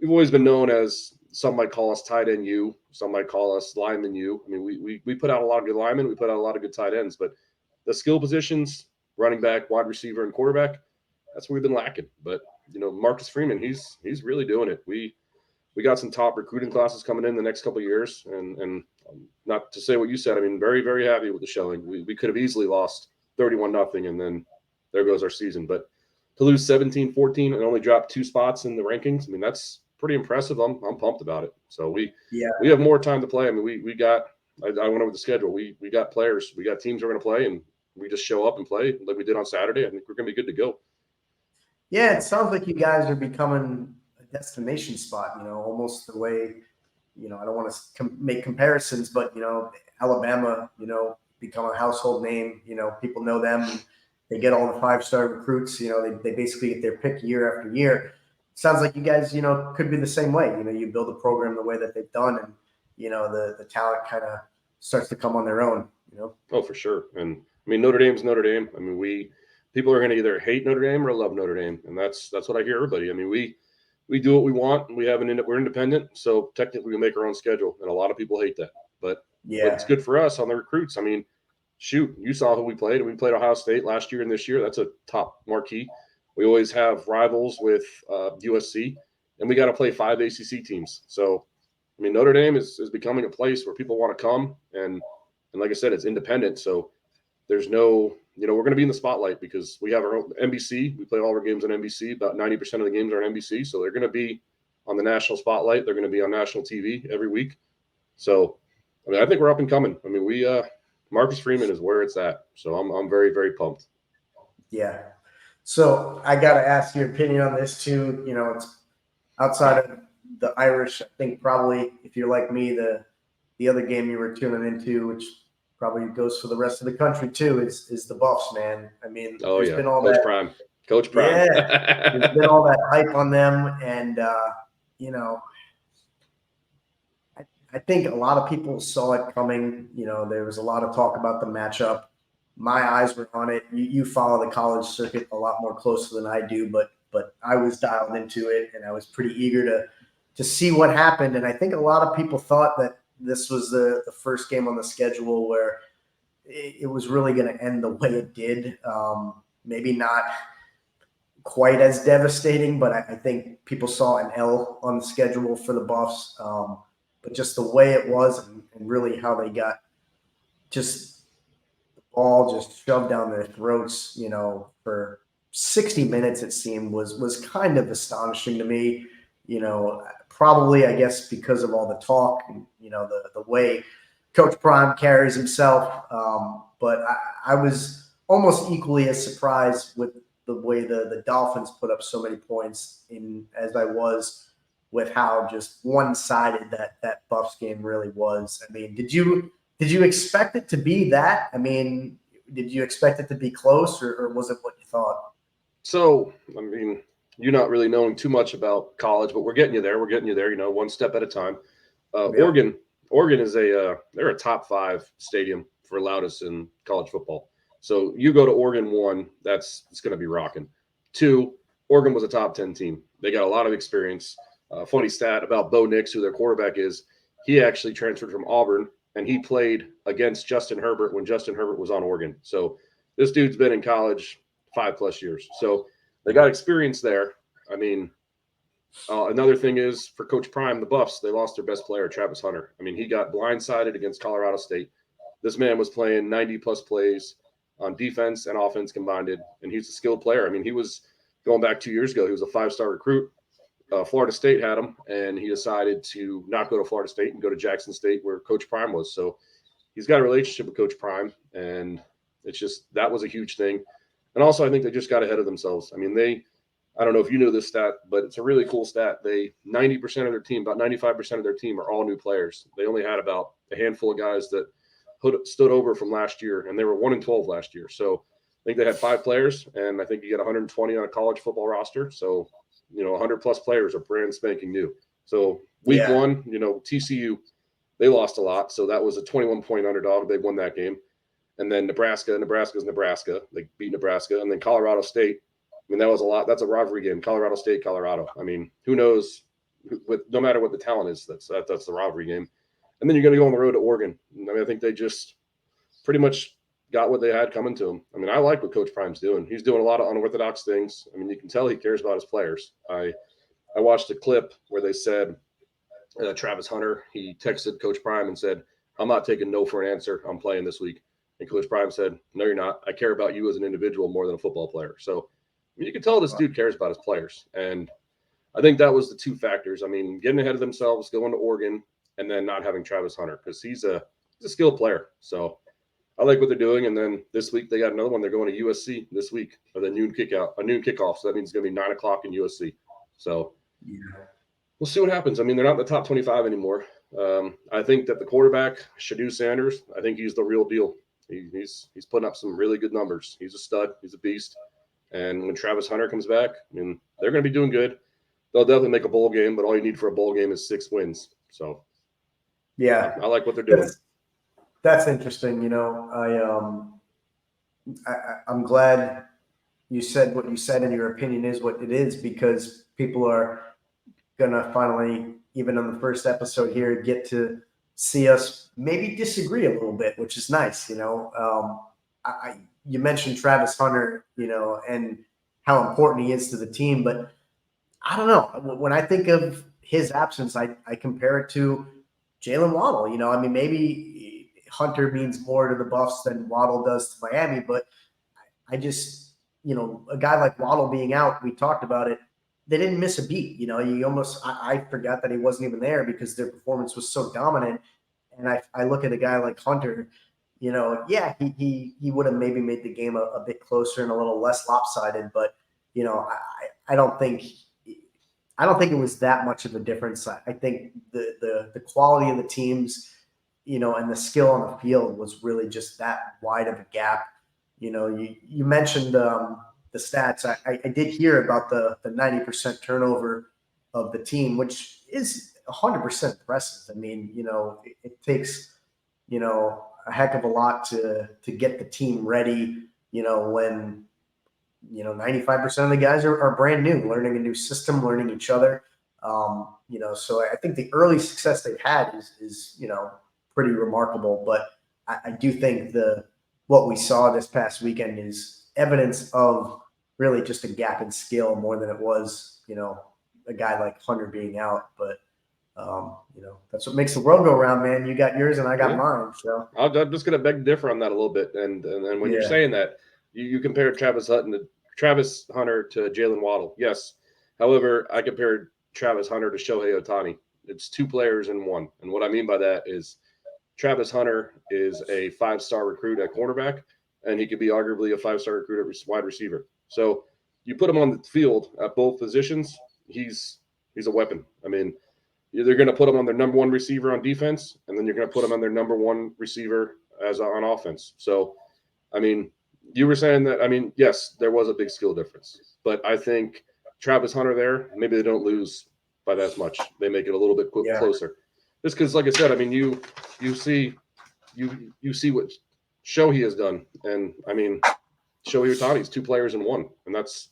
always been known as, some might call us tight end U, some might call us lineman U. We put out a lot of good linemen, we put out a lot of good tight ends, but the skill positions, running back, wide receiver, and quarterback, that's what we've been lacking. But Marcus Freeman, he's really doing it. We got some top recruiting classes coming in the next couple of years, and not to say what you said, very, very happy with the showing. We could have easily lost 31-0, and then there goes our season. But to lose 17-14 and only drop 2 spots in the rankings, that's pretty impressive. I'm pumped about it. So we have more time to play. We got. I went over the schedule. We got players. We got teams we're going to play, and we just show up and play like we did on Saturday. I think we're going to be good to go. Yeah, it sounds like you guys are becoming a destination spot, almost the way, I don't want to make comparisons, but, Alabama, become a household name. People know them. They get all the 5-star recruits. They basically get their pick year after year. Sounds like you guys, could be the same way. You build a program the way that they've done, and, the talent kind of starts to come on their own, Oh, for sure. And Notre Dame's Notre Dame. People are going to either hate Notre Dame or love Notre Dame, and that's what I hear everybody. We do what we want. We're independent, so technically we make our own schedule, and a lot of people hate that. But it's good for us on the recruits. Shoot, you saw who we played. We played Ohio State last year and this year. That's a top marquee. We always have rivals with USC, and we got to play 5 ACC teams. So, Notre Dame is becoming a place where people want to come, and like I said, it's independent. So there's no, we're going to be in the spotlight because we have our own NBC. We play all our games on NBC. About 90% of the games are on NBC. So they're going to be on the national spotlight. They're going to be on national TV every week. So, I think we're up and coming. Marcus Freeman is where it's at. So I'm very, very pumped. Yeah. So I got to ask your opinion on this too. It's outside of the Irish. I think probably if you're like me, the other game you were tuning into, which probably goes for the rest of the country too, is the Buffs, man. There's been all Coach that Prime. Coach Prime. Yeah, there's been all that hype on them, and I think a lot of people saw it coming. There was a lot of talk about the matchup. My eyes were on it. You follow the college circuit a lot more closely than I do, but I was dialed into it, and I was pretty eager to see what happened. And I think a lot of people thought that this was the first game on the schedule where it was really going to end the way it did. Maybe not quite as devastating, but I think people saw an L on the schedule for the Buffs. But just the way it was and really how they got just the ball just shoved down their throats, for 60 minutes, it seemed was kind of astonishing to me. Probably, I guess, because of all the talk, and, the way Coach Prime carries himself. But I was almost equally as surprised with the way the Dolphins put up so many points as I was with how just one-sided that Buffs game really was. Did you Did you expect it to be that? I mean, did you expect it to be close, or was it what you thought? So, I mean, you're not really knowing too much about college, but we're getting you there. We're getting you there, one step at a time. Yep. Oregon is they're a top 5 stadium for loudest in college football. So you go to Oregon 1, it's going to be rocking. 2, Oregon was a top 10 team. They got a lot of experience. Funny stat about Bo Nix, who their quarterback is, he actually transferred from Auburn and he played against Justin Herbert when Justin Herbert was on Oregon. So this dude's been in college 5+ years. So they got experience there. I mean, another thing is for Coach Prime, the Buffs, they lost their best player, Travis Hunter. I mean, he got blindsided against Colorado State. This man was playing 90+ plays on defense and offense combined, and he's a skilled player. I mean, he was going back 2 years ago. He was a 5-star recruit. Florida State had him, and he decided to not go to Florida State and go to Jackson State where Coach Prime was. So he's got a relationship with Coach Prime, and it's just that was a huge thing. And also, I think they just got ahead of themselves. I mean, I don't know if you know this stat, but it's a really cool stat. 90% of their team, about 95% of their team are all new players. They only had about a handful of guys that stood over from last year, and they were 1-12 last year. So I think they had 5 players, and I think you get 120 on a college football roster. So 100+ players are brand spanking new. So week 1, TCU, they lost a lot. So that was a 21-point underdog. They won that game. And then Nebraska's Nebraska. They beat Nebraska. And then Colorado State. I mean, that was a lot. That's a rivalry game. Colorado State, Colorado. I mean, who knows? No matter what the talent is, that's the rivalry game. And then you're going to go on the road to Oregon. I mean, I think they just pretty much got what they had coming to them. I mean, I like what Coach Prime's doing. He's doing a lot of unorthodox things. I mean, you can tell he cares about his players. I watched a clip where they said Travis Hunter, he texted Coach Prime and said, "I'm not taking no for an answer. I'm playing this week." And Coach Prime said, "No, you're not. I care about you as an individual more than a football player." So I mean, you can tell this dude cares about his players. And I think that was the 2 factors. I mean, getting ahead of themselves, going to Oregon, and then not having Travis Hunter because he's a skilled player. So I like what they're doing. And then this week they got another one. They're going to USC this week for the noon kickoff. So that means it's going to be 9 o'clock in USC. So we'll see what happens. I mean, they're not in the top 25 anymore. I think that the quarterback, Shadou Sanders, I think he's the real deal. He's putting up some really good numbers. He's a stud. He's a beast. And when Travis Hunter comes back, I mean, they're going to be doing good. They'll definitely make a bowl game, but all you need for a bowl game is 6 wins. So, Yeah, I like what they're doing. That's interesting. I'm glad you said what you said, and your opinion is what it is, because people are gonna finally, even on the first episode here, get to see us maybe disagree a little bit, which is nice. You mentioned Travis Hunter, and how important he is to the team, but I don't know. When I think of his absence, I compare it to Jalen Waddle. I mean, maybe Hunter means more to the Buffs than Waddle does to Miami, but I just, a guy like Waddle being out, we talked about it. They didn't miss a beat. You almost, I forgot that he wasn't even there because their performance was so dominant. And I look at a guy like Hunter, yeah, he would have maybe made the game a bit closer and a little less lopsided, but I don't think it was that much of a difference. I think the quality of the teams, and the skill on the field was really just that wide of a gap. You mentioned the stats. I did hear about the 90% turnover of the team, which is 100% impressive. I mean, it takes, a heck of a lot to get the team ready, when 95% of the guys are brand new, learning a new system, learning each other. So I think the early success they've had is pretty remarkable. But I do think what we saw this past weekend is evidence of really just a gap in skill more than it was, a guy like Hunter being out. But that's what makes the world go around, man. You got yours and I got mine. So I'm just going to beg to differ on that a little bit. And when you're saying that, you compared Travis Hunter to Jalen Waddle. Yes. However, I compared Travis Hunter to Shohei Ohtani. It's 2 players in one. And what I mean by that is Travis Hunter is a 5-star recruit at cornerback, and he could be arguably a 5-star recruit at wide receiver. So you put him on the field at both positions, he's a weapon. I mean, You're going to put them on their number one receiver on defense, and then you're going to put them on their number one receiver as on offense. So, I mean, you were saying that. I mean, yes, there was a big skill difference, but I think Travis Hunter there, maybe they don't lose by that much. They make it a little bit closer. Just because, like I said, I mean, you see what Shohei has done, and I mean, Shohei Ohtani's 2 players in one, and that's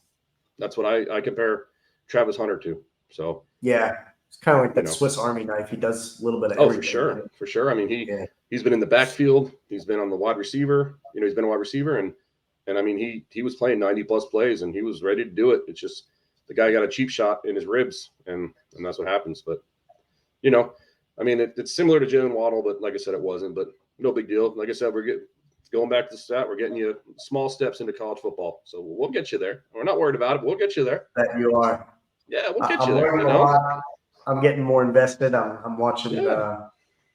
what I compare Travis Hunter to. So yeah, it's kind of like that Swiss Army knife. He does a little bit of everything. For sure. I mean, he's been in the backfield. He's been on the wide receiver. He's been a wide receiver, and I mean, he was playing 90+ plays, and he was ready to do it. It's just the guy got a cheap shot in his ribs, and that's what happens. But I mean, it's similar to Jalen Waddle, but like I said, it wasn't. But no big deal. Like I said, going back to the stat. We're getting you small steps into college football, so we'll get you there. We're not worried about it, but we'll get you there. That you are. Yeah, we'll get you there. I'm getting more invested. I'm watching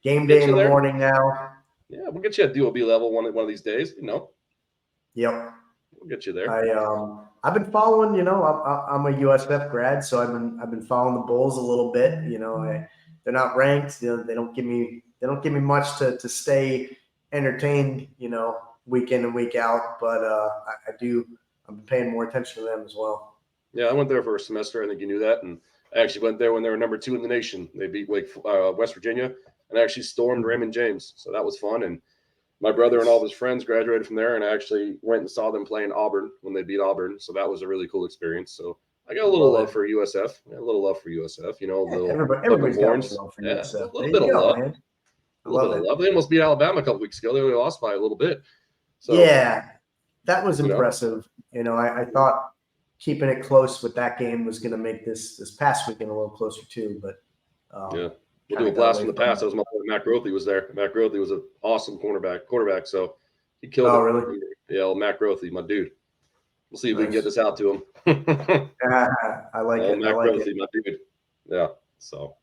game day in the morning now. Yeah, we'll get you at DOB level one of these days. Yep. We'll get you there. I've been following. I'm a USF grad, so I've been following the Bulls a little bit. They're not ranked. They don't give me much to stay entertained. Week in and week out. But I'm paying more attention to them as well. Yeah, I went there for a semester. I think you knew that, and I actually went there when they were number 2 in the nation. They beat West Virginia, and actually stormed Raymond James. So that was fun. And my brother and all of his friends graduated from there, and I actually went and saw them play in Auburn when they beat Auburn. So that was a really cool experience. So I got a little love for USF. Everybody's got love for USF. A little bit of love. Man. A little bit of love. They almost beat Alabama a couple weeks ago. They only lost by a little bit. So, yeah, that was impressive. I thought keeping it close with that game was going to make this past weekend a little closer too. But we'll do a blast from the past. That was my boy Matt Grothe was there. Matt Grothe was an awesome quarterback. So he killed it. Oh, really? Yeah, Matt Grothe, my dude. We'll see if we can get this out to him. I like it. Matt Grothe, my dude. Yeah. So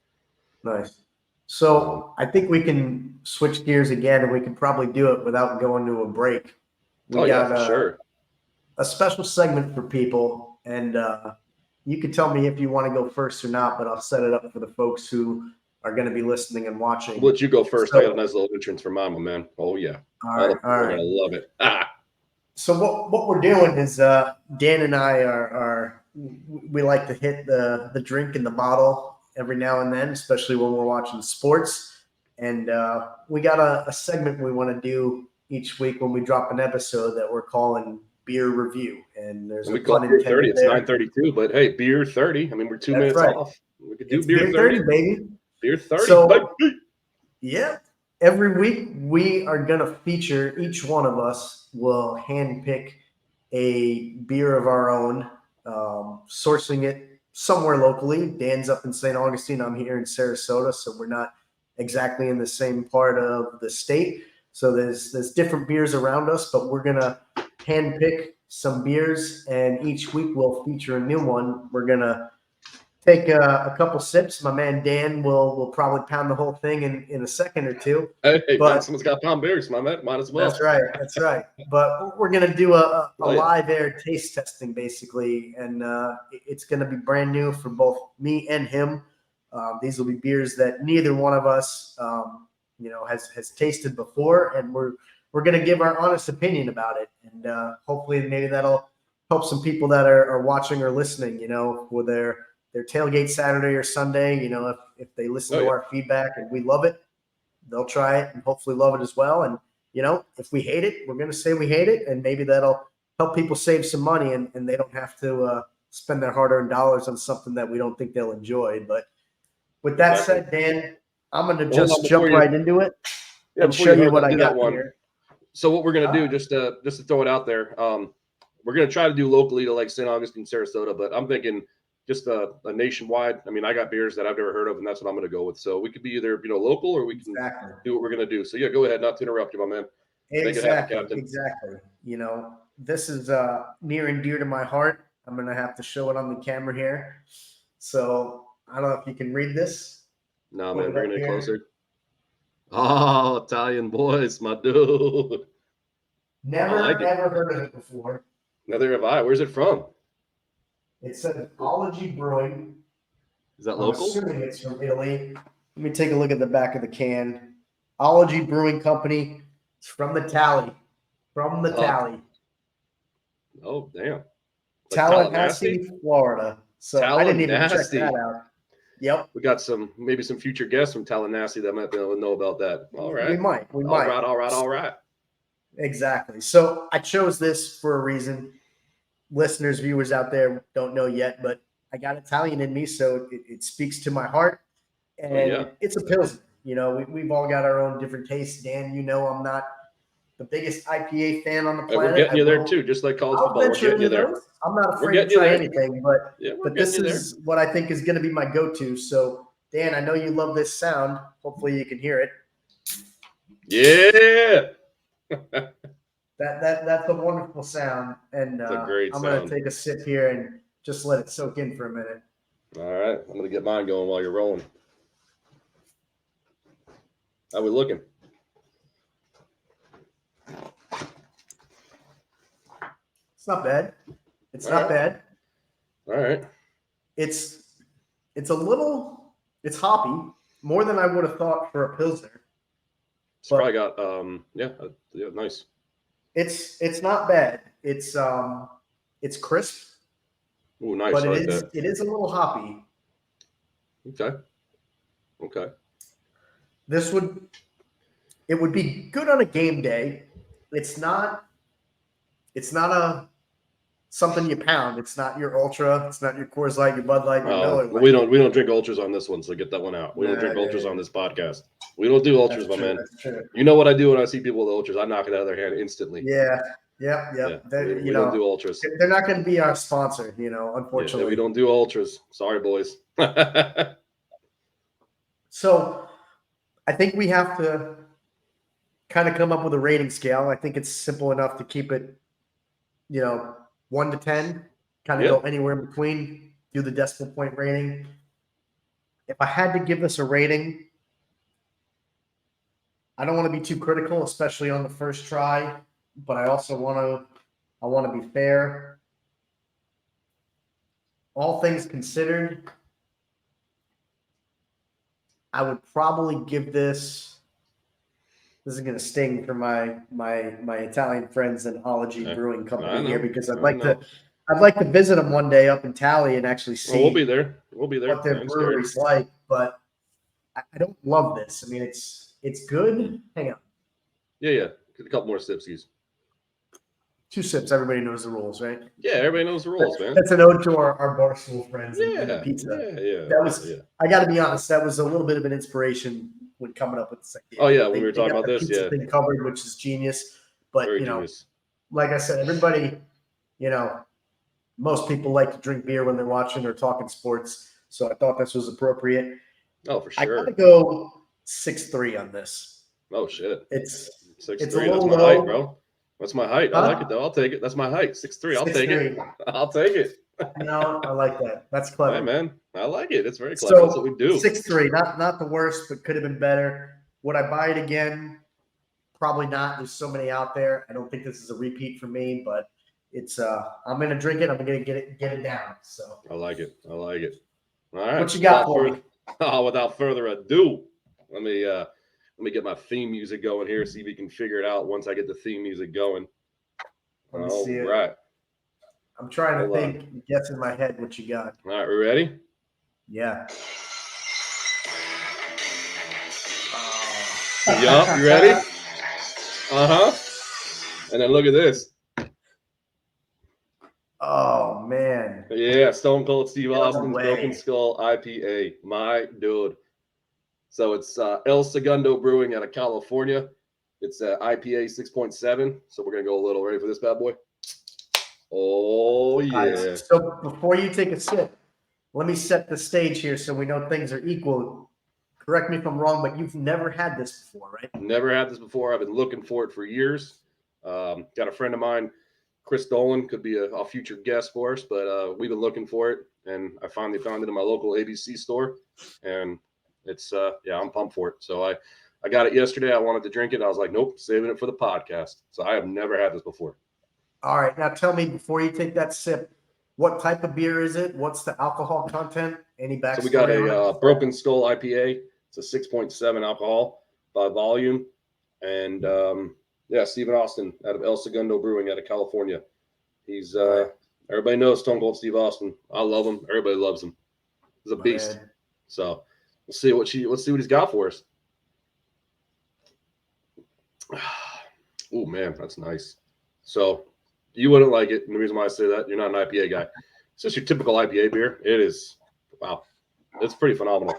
nice. So I think we can switch gears again, and we can probably do it without going to a break. We got for sure. A special segment for people, and you can tell me if you want to go first or not, but I'll set it up for the folks who are going to be listening and watching. We'll let you go first. I got a nice little entrance for mama, man. Oh, yeah. All right. We're going to love it. So what we're doing is Dan and I we like to hit the drink in the bottle every now and then, especially when we're watching sports. And we got a segment we want to do each week when we drop an episode that we're calling Beer Review. And we call it Beer 30. It's 9:32, but hey, Beer 30. I mean, we're 2 minutes off. We could do Beer 30, baby. Beer 30. So, yeah. Every week we are going to feature, each one of us will handpick a beer of our own, sourcing it somewhere locally. Dan's up in St. Augustine. I'm here in Sarasota, so we're not exactly in the same part of the state. So there's different beers around us, but we're going to handpick some beers, and each week we'll feature a new one. We're going to take a couple sips. My man Dan will probably pound the whole thing in a second or two. Hey, but someone's got pound beers, my man. Might as well. That's right. But we're going to do a live air taste testing, basically, and it's going to be brand new for both me and him. These will be beers that neither one of us has tasted before, and we're going to give our honest opinion about it, and hopefully maybe that'll help some people that are watching or listening, with their tailgate Saturday or Sunday. If they listen to our feedback and we love it, they'll try it and hopefully love it as well. And if we hate it, we're going to say we hate it, and maybe that'll help people save some money, and they don't have to spend their hard-earned dollars on something that we don't think they'll enjoy. But with that said, Dan, I'm going to just jump right into it and show you what I got here. So what we're going to do, just to throw it out there, we're going to try to do locally to like St. Augustine, Sarasota, but I'm thinking just a nationwide. I mean, I got beers that I've never heard of, and that's what I'm going to go with. So we could be either local, or we can do what we're going to do. So yeah, go ahead. Not to interrupt you, my man. Exactly. This is near and dear to my heart. I'm going to have to show it on the camera here. So I don't know if you can read this. No, man, bring it closer. Oh, Italian boys, my dude. Never heard of it before. Neither have I. Where's it from? It says Ology Brewing. Is that I'm local? assuming it's from Italy. Let me take a look at the back of the can. Ology Brewing Company. It's from the Tally. From the Tally. Oh, damn. Like Tallahassee, Florida. So I didn't even check Tallahassee. that out. Yep. We got maybe some future guests from Tallahassee that might be able to know about that. All right. We might. All right. Exactly. So I chose this for a reason. Listeners, viewers out there don't know yet, but I got Italian in me, so it speaks to my heart. And it's a Pilsner. You know, we've all got our own different tastes. Dan, you know I'm not the biggest IPA fan on the planet. And we're getting you there too, just like college football. We're getting you there. I'm not afraid to try anything, but this is what I think is going to be my go-to. So, Dan, I know you love this sound. Hopefully you can hear it. Yeah. That's a wonderful sound. And I'm going to take a sip here and just let it soak in for a minute. All right. I'm going to get mine going while you're rolling. How we looking? It's not bad. It's not bad. All right. It's hoppy, more than I would have thought for a Pilsner. It's probably got nice. It's not bad. It's crisp. Ooh, nice. But it is a little hoppy. Okay. It would be good on a game day. It's not something you pound. It's not your Ultra. It's not your Coors Light, your Bud Light, your Miller Lite. We don't drink Ultras on this one, so get that one out. We don't drink Ultras on this podcast. We don't do Ultras, my man. That's true. You know what I do when I see people with Ultras? I knock it out of their hand instantly. Yeah. We don't do Ultras. They're not going to be our sponsor, unfortunately. Yeah, we don't do Ultras. Sorry, boys. So I think we have to kind of come up with a rating scale. I think it's simple enough to keep it, 1 to 10, kind of go anywhere in between, do the decimal point rating. If I had to give this a rating, I don't want to be too critical, especially on the first try, but I also want to be fair. All things considered, I would probably give this is going to sting for my Italian friends and Ology Brewing Company here, because I'd like to visit them one day up in Tally and actually see. We'll be there. What their brewery's like, but I don't love this. I mean, it's good. Hang on. Yeah. A couple more sipsies. 2 sips. Everybody knows the rules, right? Yeah, everybody knows the rules, man. That's an ode to our Barstool friends and the pizza. Yeah. I got to be honest. That was a little bit of an inspiration when coming up with this idea. Oh yeah, when we were talking about this, thing covered, which is genius. But genius. Like I said, everybody, most people like to drink beer when they're watching or talking sports. So I thought this was appropriate. Oh, for sure. I gotta go 6.3 on this. Oh shit. It's 6'3". It's a little That's my low. height, bro. That's my height. I like it though. I'll take it. That's my height. 6'3". I'll take it. I'll take it. I like that. That's clever. Hey, man. I like it. It's very clever. That's what we do. 6.3, not the worst, but could have been better. Would I buy it again? Probably not. There's so many out there. I don't think this is a repeat for me, but it's I'm gonna drink it. I'm gonna get it down. So I like it. All right. What you got for me? Without further ado, let me get my theme music going here. See if we can figure it out once I get the theme music going. Let me see it. Right. I'm trying to think, guess in my head what you got. All right, we ready? Yeah. Yup, you ready? And then look at this. Oh man. Yeah, Stone Cold Steve Austin's Broken Skull IPA. My dude. So it's El Segundo Brewing out of California. It's IPA 6.7. So we're gonna go a little. Ready for this bad boy? Oh yeah. So before you take a sip, let me set the stage here so we know things are equal. Correct me if I'm wrong, but you've never had this before, right? Never had this before. I've been looking for it for years. Got a friend of mine, Chris Dolan, could be a future guest for us, but we've been looking for it, and I finally found it in my local ABC store, and it's I'm pumped for it. So I got it yesterday. I wanted to drink it. I was like, nope, saving it for the podcast. So I have never had this before. All right, now tell me before you take that sip, what type of beer is it? What's the alcohol content? Any backstory? So we got on a it? Broken Skull IPA. It's a 6.7 alcohol by volume, and yeah, Stephen Austin out of El Segundo Brewing out of California. He's Right. everybody knows Stone Cold Steve Austin. I love him. Everybody loves him. He's a My beast. man. So let's see what he's got for us. Oh man, that's nice. So you wouldn't like it. And the reason why I say that, you're not an IPA guy. It's just your typical IPA beer. It is, wow, it's pretty phenomenal.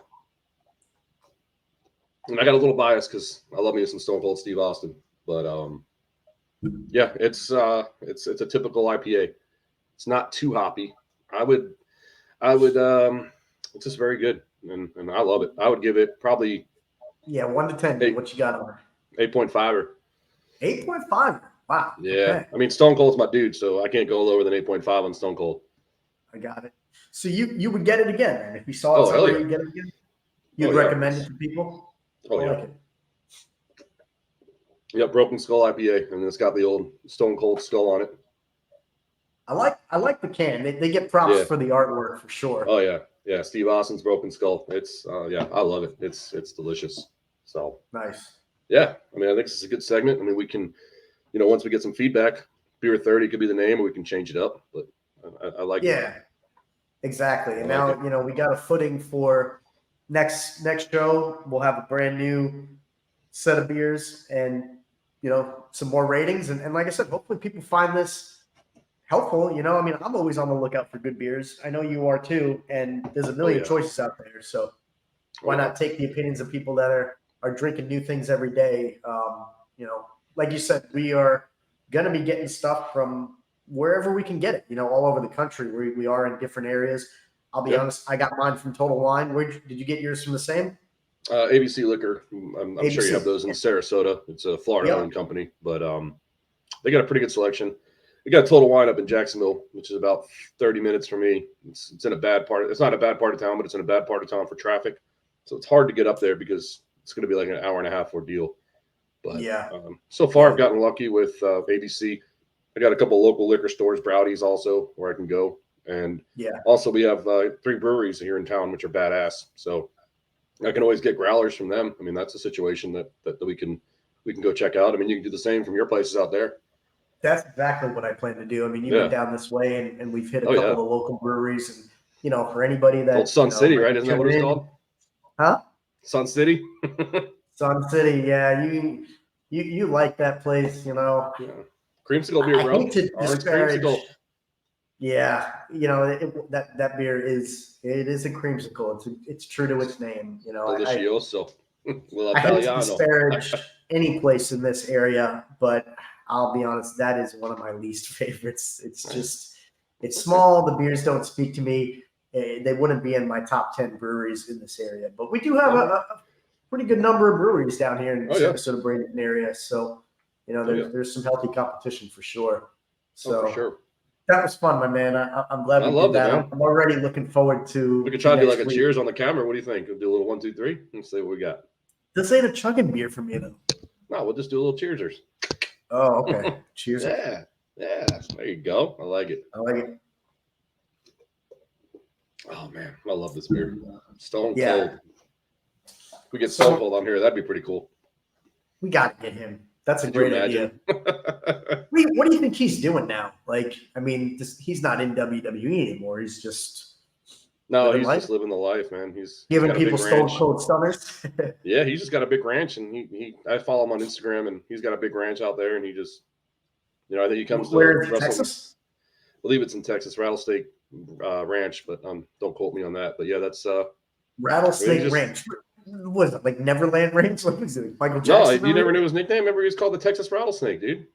And I got a little bias because I love me some Stone Cold Steve Austin, but yeah, it's a typical IPA. It's not too hoppy. I would it's just very good, and I love it. I would give it probably Yeah, 1 to 10. eight What you got on her? 8.5 or 8.5. Wow. yeah. Okay. I mean, Stone Cold's my dude, so I can't go lower than 8.5 on Stone Cold. I got it. So you would get it again, man. If you saw it Oh, hell somewhere, yeah. you'd get it again. You'd Oh, yeah. recommend it to people. Oh I yeah. like it. Yep, Broken Skull IPA, and it's got the old Stone Cold skull on it. I like the can. They get props Yeah. for the artwork for sure. Oh yeah, yeah. Steve Austin's Broken Skull. It's yeah, I love it. It's delicious. So Nice. yeah, I mean, I think this is a good segment. I mean, we can, once we get some feedback, Beer 30 could be the name, or we can change it up. But I like it. Yeah, exactly. And I like now we got a footing for next show. We'll have a brand new set of beers and some more ratings. And like I said, hopefully people find this helpful. I mean, I'm always on the lookout for good beers. I know you are too. And there's a million yeah. choices out there. So why not take the opinions of people that are drinking new things every day? Like you said, we are going to be getting stuff from wherever we can get it, all over the country. We are in different areas. I'll be honest, I got mine from Total Wine. Where did you get yours from? The same? ABC Liquor. I'm ABC. sure you have those in Sarasota. It's a Florida-owned company, but they got a pretty good selection. We got Total Wine up in Jacksonville, which is about 30 minutes from me. It's in a bad part. It's not a bad part of town, but it's in a bad part of town for traffic. So it's hard to get up there because it's going to be like an hour and a half ordeal. But yeah, so far I've gotten lucky with ABC. I got a couple of local liquor stores, Browdy's also, where I can go. And also we have 3 breweries here in town, which are badass. So I can always get growlers from them. I mean, that's a situation that we can go check out. I mean, you can do the same from your places out there. That's exactly what I plan to do. I mean, you've been down this way, and we've hit a couple of local breweries. And for anybody that Old Sun City, right? Isn't that what it's called? Huh? Sun City. Sun City, yeah. You like that place, Yeah. Creamsicle beer, bro. I hate to disparage. Creamsicle. Yeah, that beer is a creamsicle. It's true to its name. Delicioso. I hate to disparage any place in this area, but I'll be honest, that is one of my least favorites. It's just it's small. The beers don't speak to me. They wouldn't be in my top 10 breweries in this area, but we do have a pretty good number of breweries down here in the Sarasota Bradenton area. So, there's some healthy competition for sure. So for sure. That was fun, my man. I'm glad we did that. I'm already looking forward to. We could try to do like a cheers on the camera. What do you think? We'll do a little 1, 2, 3. Let's see what we got. This ain't a chugging beer for me though. No, we'll just do a little cheersers. Oh, okay. Cheers. Yeah. There you go. I like it. Oh man, I love this beer. Stone Cold. If we get Stone Cold on here, that'd be pretty cool. We got to get him. That's a great idea. What do you think he's doing now? Like, I mean, he's not in WWE anymore. He's just just living the life, man. He's giving people Stone Cold Stunners. Yeah, he's just got a big ranch, and I follow him on Instagram, and he's got a big ranch out there, and he just, I think he comes to Texas. I believe it's in Texas, Rattlesnake Ranch, but don't quote me on that. But yeah, that's Rattlesnake Ranch. What is it, like Neverland Ranch? What is it, Michael Jackson? No, you never knew his nickname. Remember, he was called the Texas Rattlesnake, dude.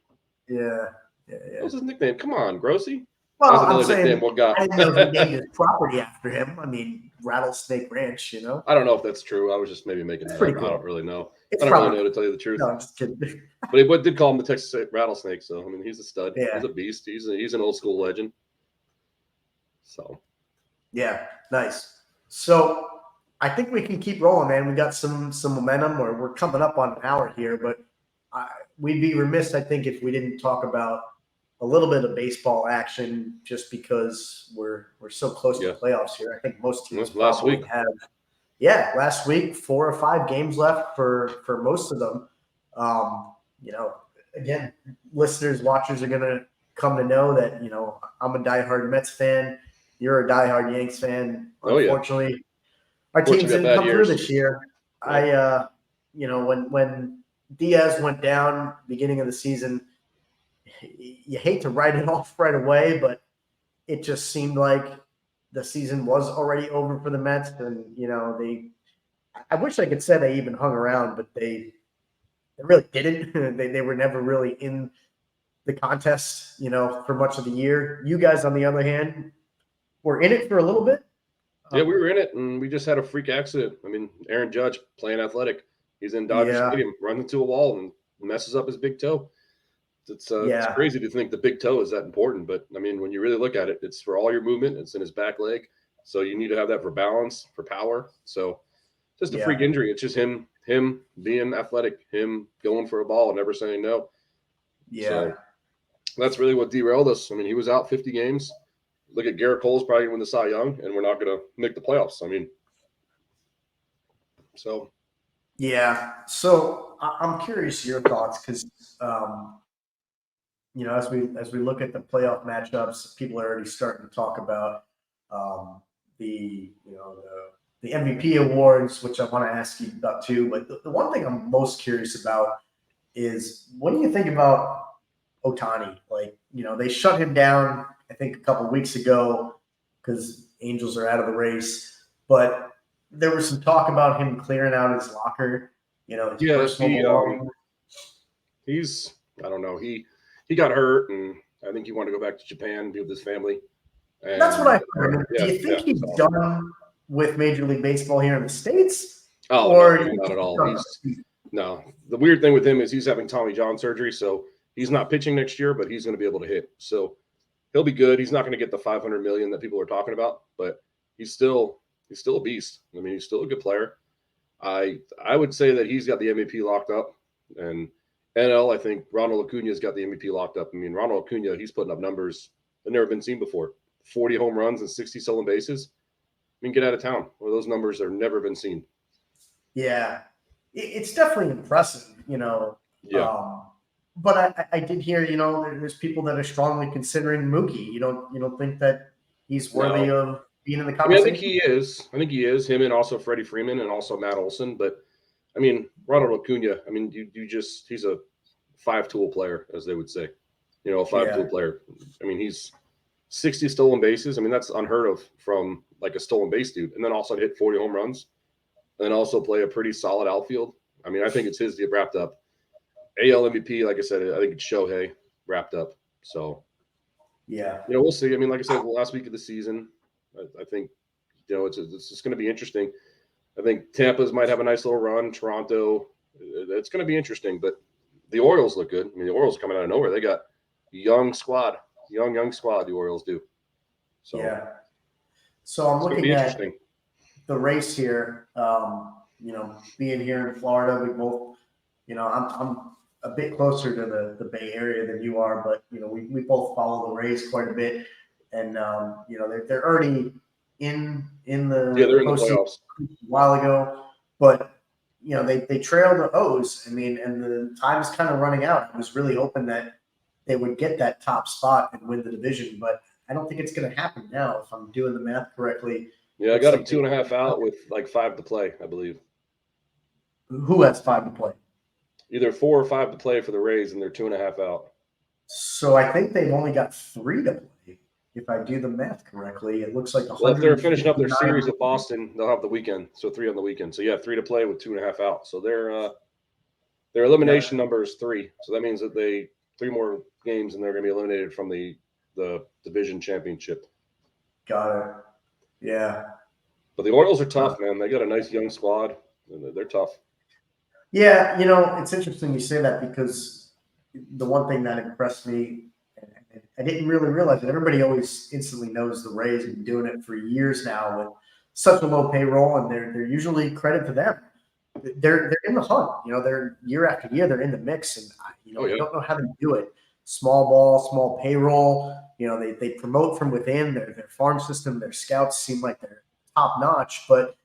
Yeah. What was his nickname? Come on, Grossy. Well, I'm saying, nickname I didn't know he named his property after him. I mean, Rattlesnake Ranch, I don't know if that's true. I was just maybe making that up. Cool. I don't really know. I don't really know, to tell you the truth. No, I'm just kidding. But he did call him the Texas Rattlesnake, so I mean, he's a stud. Yeah. He's a beast. He's an old school legend. So. Yeah, nice. So I think we can keep rolling, man. We got some momentum, or we're coming up on an hour here, but we'd be remiss, I think, if we didn't talk about a little bit of baseball action just because we're so close Yeah. to playoffs here. I think most teams Last probably week. have. Yeah, last week 4 or 5 games left for most of them. You know, again, listeners, watchers are gonna come to know that I'm a diehard Mets fan. You're a diehard Yanks fan. Oh, yeah. Unfortunately, our teams Unfortunately, we didn't had come bad through years. this year. Yeah. When Diaz went down beginning of the season, you hate to write it off right away, but it just seemed like the season was already over for the Mets, and I wish I could say they even hung around, but they really didn't. they were never really in the contest, for much of the year. You guys, on the other hand, were in it for a little bit. Yeah, we were in it, and we just had a freak accident. I mean, Aaron Judge playing athletic. He's in Dodger Stadium, runs into a wall and messes up his big toe. It's crazy to think the big toe is that important, but I mean, when you really look at it, it's for all your movement. It's in his back leg, so you need to have that for balance, for power. So just a freak injury. It's just him being athletic, him going for a ball and never saying no. Yeah. So that's really what derailed us. I mean, he was out 50 games. Look at Garrett Cole's probably going to win the Cy Young, and we're not going to make the playoffs. I mean, so. Yeah. So I'm curious your thoughts because, as we look at the playoff matchups, people are already starting to talk about the MVP awards, which I want to ask you about too. But the one thing I'm most curious about is what do you think about Ohtani? Like, they shut him down, I think, a couple of weeks ago because Angels are out of the race. But there was some talk about him clearing out his locker, his personal belongings. He's, I don't know, he got hurt, and I think he wanted to go back to Japan and be with his family. And that's what I heard. Do you think he's done with Major League Baseball here in the States? Oh, or no, not at all. No. The weird thing with him is he's having Tommy John surgery, so he's not pitching next year, but he's going to be able to hit. So he'll be good. He's not going to get the $500 million that people are talking about, but he's still a beast. I mean, he's still a good player. I would say that he's got the MVP locked up, and NL, I think Ronald Acuna's got the MVP locked up. I mean, Ronald Acuna, he's putting up numbers that never been seen before. 40 home runs and 60 stolen bases. I mean, get out of town. Well, those numbers have never been seen. Yeah, it's definitely impressive, Yeah. But I did hear, there's people that are strongly considering Mookie. You don't think that he's worthy of being in the conversation? I think he is. Him and also Freddie Freeman and also Matt Olson. But I mean, Ronald Acuna. I mean, he's a 5-tool player, as they would say. A 5-tool player. I mean, he's 60 stolen bases. I mean, that's unheard of from like a stolen base dude. And then also hit 40 home runs, and also play a pretty solid outfield. I mean, I think it's his to get wrapped up. AL MVP, like I said, I think it's Shohei wrapped up. So, we'll see. I mean, like I said, the last week of the season, I think, it's just going to be interesting. I think Tampa's might have a nice little run. Toronto, it's going to be interesting. But the Orioles look good. I mean, the Orioles are coming out of nowhere. They got young squad, young squad. The Orioles do. So So I'm looking at the race here. Being here in Florida, we both, I'm a bit closer to the Bay Area than you are, but we both follow the Rays quite a bit, and they're already in the they're in the playoffs a while ago, but they trailed the O's. I mean, and the time is kind of running out. I was really hoping that they would get that top spot and win the division, but I don't think it's going to happen now. If I'm doing the math correctly. Yeah, I got them 2.5 out with like 5 to play, I believe. Who has 5 to play? Either 4 or 5 to play for the Rays, and they're 2.5 out. So I think they've only got 3 to play. If I do the math correctly, it looks like if they're finishing up their series at Boston, they'll have the weekend. So 3 on the weekend. So 3 to play with 2.5 out. So their elimination number is 3. So that means that 3 more games and they're going to be eliminated from the division championship. Got it. Yeah. But the Orioles are tough, man. They got a nice young squad. They're tough. Yeah, it's interesting you say that because the one thing that impressed me, I didn't really realize that everybody always instantly knows the Rays have been doing it for years now with such a low payroll, and they're usually credit to them. They're in the hunt. They're year after year they're in the mix, and I don't know how to do it. small ball, small payroll. They promote from within. Their farm system, their scouts seem like they're top notch. But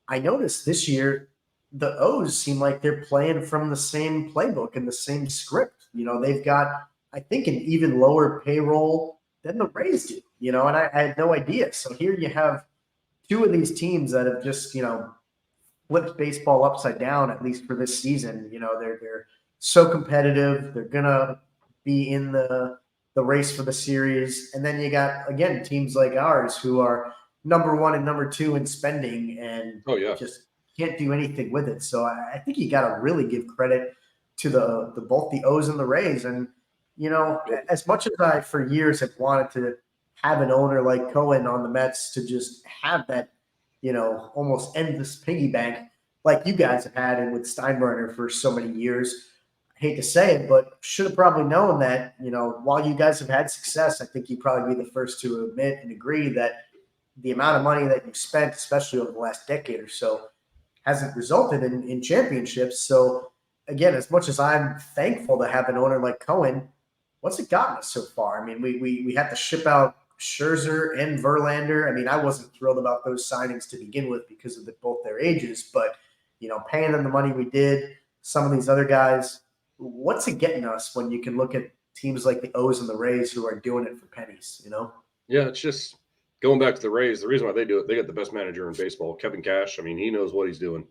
I noticed this year the O's seem like they're playing from the same playbook and the same script. They've got, I think, an even lower payroll than the Rays do. And I had no idea. So here you have two of these teams that have just, flipped baseball upside down, at least for this season. They're so competitive. They're gonna be in the race for the series. And then you got, again, teams like ours who are number one and number two in spending and Oh yeah. just can't do anything with it. So I think you got to really give credit to the both the O's and the Rays. And as much as I for years have wanted to have an owner like Cohen on the Mets to just have that, almost endless piggy bank like you guys have had and with Steinbrenner for so many years. I hate to say it, but should have probably known that, while you guys have had success, I think you'd probably be the first to admit and agree that the amount of money that you've spent, especially over the last decade or so, hasn't resulted in championships. So again, as much as I'm thankful to have an owner like Cohen, what's it gotten us so far? I mean, we had to ship out Scherzer and Verlander. I mean, I wasn't thrilled about those signings to begin with because of both their ages, but paying them the money we did, some of these other guys, what's it getting us when you can look at teams like the O's and the Rays who are doing it for pennies, Yeah, it's just going back to the Rays. The reason why they do it, they got the best manager in baseball, Kevin Cash. I mean, he knows what he's doing.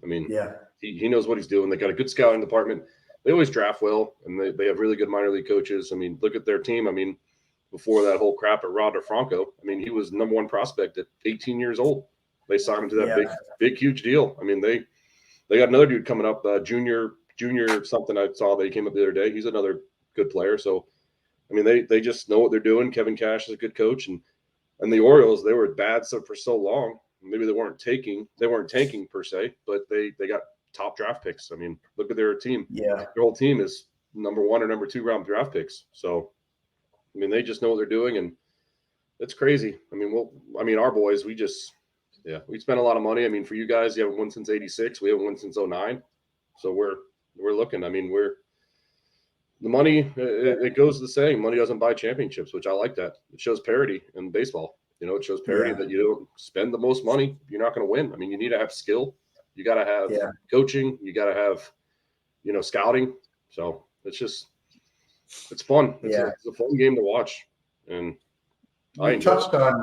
I mean, Yeah. he knows what he's doing. They got a good scouting department. They always draft well, and they have really good minor league coaches. I mean, look at their team. I mean, before that whole crap at Roder Franco, I mean, he was number one prospect at 18 years old. They signed him to that big, huge deal. I mean, they got another dude coming up, junior something I saw that he came up the other day. He's another good player. So, I mean, they just know what they're doing. Kevin Cash is a good coach, and the Orioles, they were bad for so long. Maybe they weren't tanking per se, but they got top draft picks. I mean, look at their team. Yeah. Their whole team is number 1 or number 2 round draft picks. So, I mean, they just know what they're doing, and it's crazy. I mean, our boys, we spent a lot of money. I mean, for you guys, you haven't won since '86. We haven't won since '09. So we're looking. I mean, the money, it goes the saying, money doesn't buy championships, which I like that. It shows parity in baseball. It shows parity that you don't spend the most money, you're not going to win. I mean, you need to have skill. You got to have coaching. You got to have, scouting. So it's fun. It's a fun game to watch. And I touched on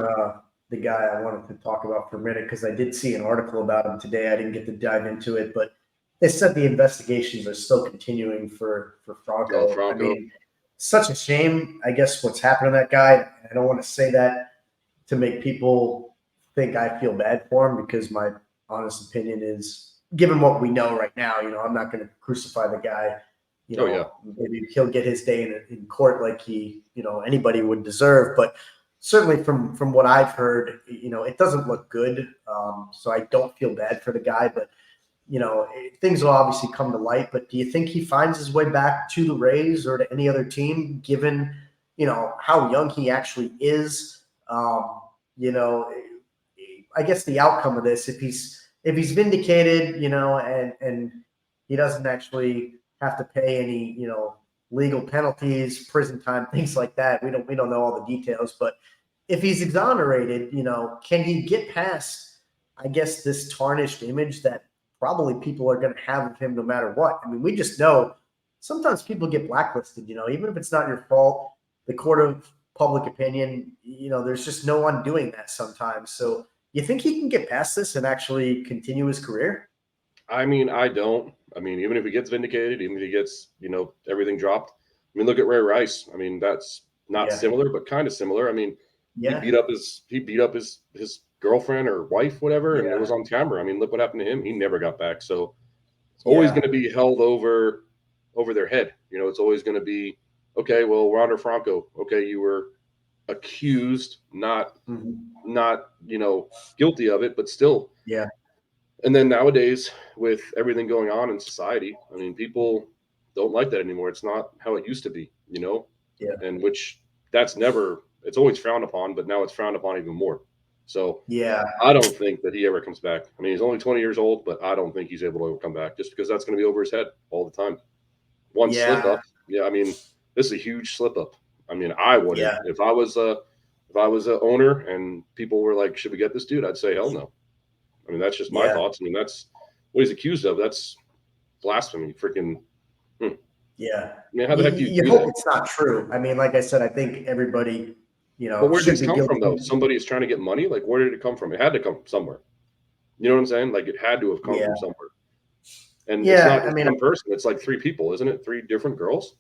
the guy I wanted to talk about for a minute because I did see an article about him today. I didn't get to dive into it, but they said the investigations are still continuing for Franco. I mean, such a shame, I guess, what's happened to that guy. I don't want to say that to make people think I feel bad for him because my honest opinion is, given what we know right now, I'm not going to crucify the guy. Maybe he'll get his day in court like anybody would deserve. But certainly from what I've heard, it doesn't look good. So I don't feel bad for the guy, but things will obviously come to light. But do you think he finds his way back to the Rays or to any other team, given, how young he actually is? I guess the outcome of this, if he's vindicated, and he doesn't actually have to pay any, legal penalties, prison time, things like that. We don't know all the details, but if he's exonerated, can he get past, I guess, this tarnished image that probably people are going to have of him no matter what? I mean, we just know sometimes people get blacklisted, even if it's not your fault, the court of public opinion, there's just no undoing that sometimes. So you think he can get past this and actually continue his career? I mean, I don't. I mean, even if he gets vindicated, even if he gets, everything dropped. I mean, look at Ray Rice. I mean, that's not similar, but kind of similar. I mean, he beat up his girlfriend or wife, whatever, and it was on camera. I mean, look what happened to him. He never got back. So it's always going to be held over their head. It's always going to be, okay, well, Wander Franco, okay, you were accused, not guilty of it, but still. Yeah. And then nowadays, with everything going on in society, I mean, people don't like that anymore. It's not how it used to be, Yeah. And it's always frowned upon, but now it's frowned upon even more. So I don't think that he ever comes back. I mean, he's only 20 years old, but I don't think he's able to come back just because that's going to be over his head all the time. One slip up. Yeah. I mean, this is a huge slip up. I mean, I wouldn't Yeah, if I was a owner and people were like, should we get this dude? I'd say hell no. I mean, that's just my yeah, thoughts. I mean, that's what he's accused of. That's blasphemy. Freaking. I yeah. mean, how the heck do you You do hope that? it's not true. I mean, like I said, I think everybody, But where did should these be come from, though? guilty. Somebody is trying to get money. Like, where did it come from? It had to come from somewhere. You know what I'm saying? Like, it had to have come Yeah, from somewhere. And it's yeah. not I just mean, one person. It's like three people, isn't it? Three different girls.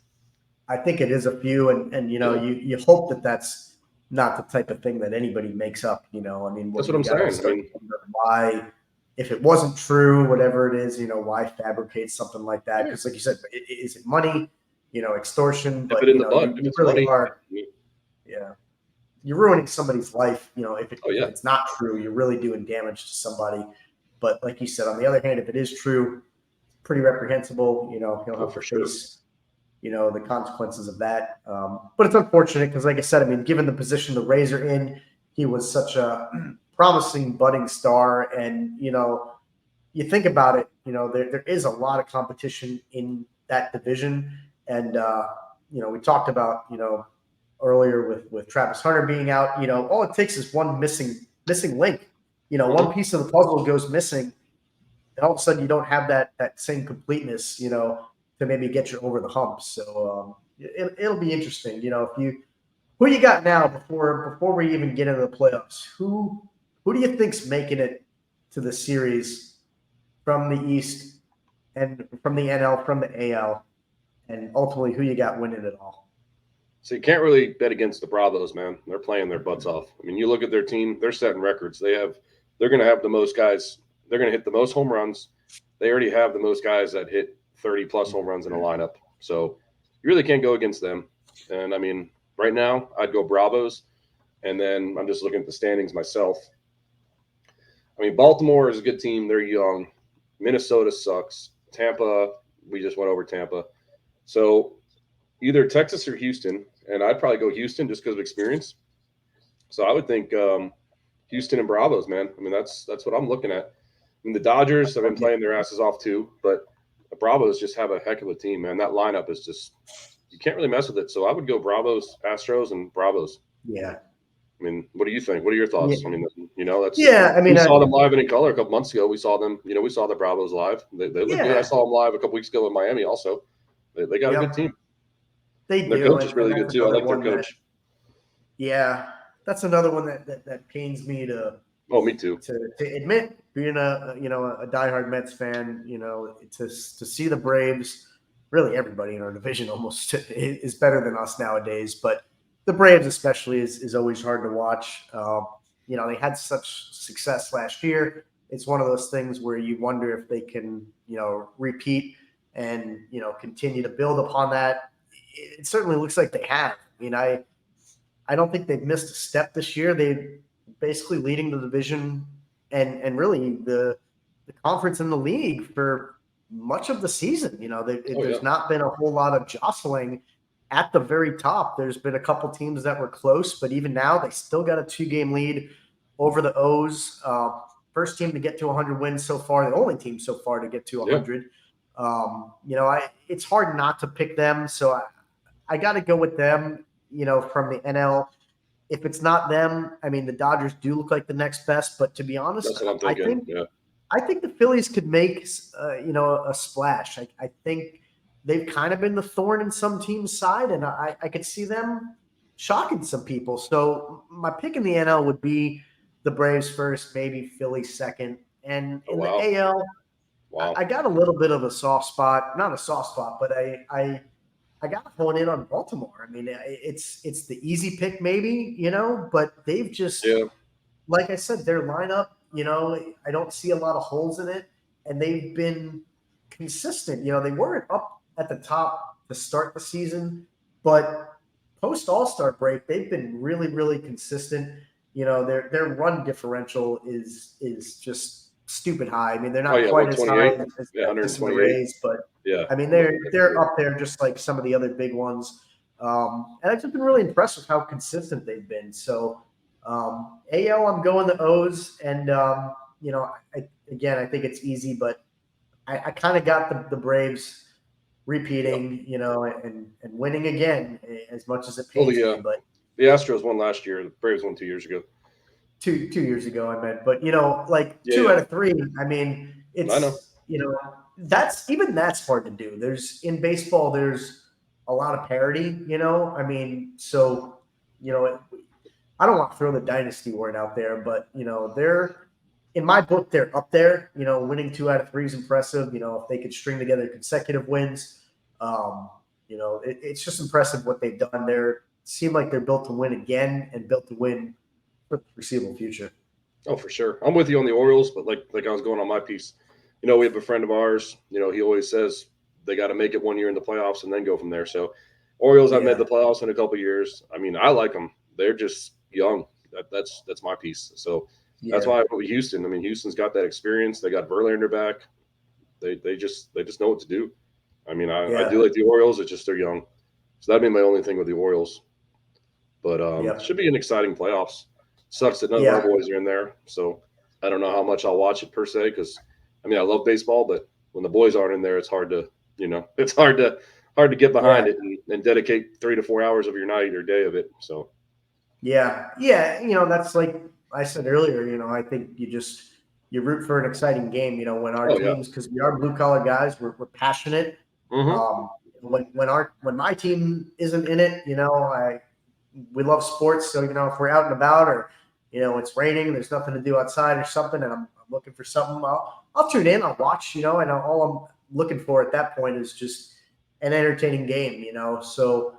I think it is a few, and Yeah, you hope that that's not the type of thing that anybody makes up. I mean, that's what what you I'm got to saying. I start mean, to wonder why, if it wasn't true, whatever it is, why fabricate something like that? yeah, Because, like you said, is it money? Extortion. nip it But in the bud. If you it's really money, are, I mean, yeah, you're ruining somebody's life. oh If yeah, it's not true, you're really doing damage to somebody. But like you said, on the other hand, if it is true, pretty reprehensible. He'll oh have to for sure. face the consequences of that. But it's unfortunate because, like I said, I mean, given the position the Rays are in, he was such a promising budding star, and you think about it, there is a lot of competition in that division, and we talked about earlier with Travis Hunter being out. All it takes is one missing link. One Hmm. piece of the puzzle goes missing, and all of a sudden you don't have that same completeness, to maybe get you over the hump. So it'll be interesting. If you who you got now before we even get into the playoffs, who do you think's making it to the series from the East and from the NL, from the AL, and ultimately who you got winning it all? So you can't really bet against the Bravos, man. They're playing their butts off. I mean, you look at their team; they're setting records. They're going to have the most guys. They're going to hit the most home runs. They already have the most guys that hit 30 plus home runs in a lineup. So you really can't go against them. And I mean, right now, I'd go Bravos. And then I'm just looking at the standings myself. I mean, Baltimore is a good team. They're young. Minnesota sucks. Tampa, we just went over Tampa. So either Texas or Houston, and I'd probably go Houston just because of experience. So I would think Houston and Bravos, man. I mean, that's what I'm looking at. I mean, the Dodgers have been playing their asses off too, but the Bravos just have a heck of a team, man. That lineup is just you can't really mess with it. So I would go Bravos, Astros, and Bravos. Yeah, I mean, what do you think? What are your yeah, thoughts? I mean, that's yeah. I we mean, saw them live and in color a couple months ago. We saw them. We saw the Bravos live. They look good. I yeah, saw them live a couple weeks ago in Miami. Also, they got a good yep, team. they And their do, coach is and really that's good too. I another like their one that, coach. yeah, that's another one that pains me to Oh, me too. admit, being a diehard Mets fan, to see the Braves, really everybody in our division almost is better than us nowadays, but the Braves especially is always hard to watch. They had such success last year. It's one of those things where you wonder if they can repeat and continue to build upon that. It certainly looks like they have. I mean, I don't think they've missed a step this year. They basically leading the division and really the conference in the league for much of the season. Oh yeah, There's not been a whole lot of jostling at the very top. There's been a couple teams that were close, but even now they still got a 2-game lead over the O's. First team to get to 100 wins so far, the only team so far to get to yeah. 100. It's hard not to pick them, so I got to go with them. From the NL, if it's not them, I mean, the Dodgers do look like the next best. But to be honest, That's what I'm I thinking. think Yeah. I think the Phillies could make a splash. I think they've kind of been the thorn in some teams' side, and I could see them shocking some people. So my pick in the NL would be the Braves first, maybe Phillies second, and Oh in the wow, AL, I wow. got a little bit of a soft spot. Not a soft spot, but I got to hone in on Baltimore. I mean, it's the easy pick, maybe, but they've just, Yeah. like I said, their lineup, I don't see a lot of holes in it, and they've been consistent. They weren't up at the top to start the season, but post All-Star break, they've been really, really consistent. Their run differential is just stupid high. I mean, they're Oh not yeah, quite as high 128. as Yeah, Texas and the 128. Rays, but Yeah, I mean, I'm looking at it they're too. up there just like some of the other big ones. And I've just been really impressed with how consistent they've been. So AL, I'm going the O's, and I think it's easy, but I kind of got the Braves repeating, and winning again, as much as it Well, pains me. But the Astros won last year. The Braves won 2 years ago. two years ago, I meant. But like Yeah, two yeah. out of three. I mean, I know. it's that's hard to do. In baseball, there's a lot of parity. I mean, so I don't want to throw the dynasty word out there, but they're in my book, they're up there. Winning two out of three is impressive. If they could string together consecutive wins, it's just impressive what they've done. Seem like they're built to win again and built to win for the foreseeable future. Oh, for sure. I'm with you on the Orioles, but like I was going on my piece. We have a friend of ours. He always says they got to make it 1 year in the playoffs and then go from there. So, Orioles, I've made Yeah, the playoffs in a couple years. I mean, I like them. They're just young. That's my piece. So that's yeah, why I went with Houston. I mean, Houston's got that experience. They got Verlander back. They just know what to do. I mean, I yeah, do like the Orioles. It's just they're young. So that'd be my only thing with the Orioles. But yeah, should be an exciting playoffs. Sucks that none of our yeah, boys are in there. So I don't know how much I'll watch it per se because I mean I love baseball, but when the boys aren't in there, it's hard to it's hard to get behind yeah. it and dedicate 3 to 4 hours of your night or day of it. So Yeah, yeah. That's like I said earlier. I think you root for an exciting game. When our oh yeah, teams, because we are blue collar guys, we're passionate. mm-hmm. When my team isn't in it, we love sports. So if we're out and about or it's raining, there's nothing to do outside or something, and I'm looking for something, I'll tune in, I'll watch. And all I'm looking for at that point is just an entertaining game. So.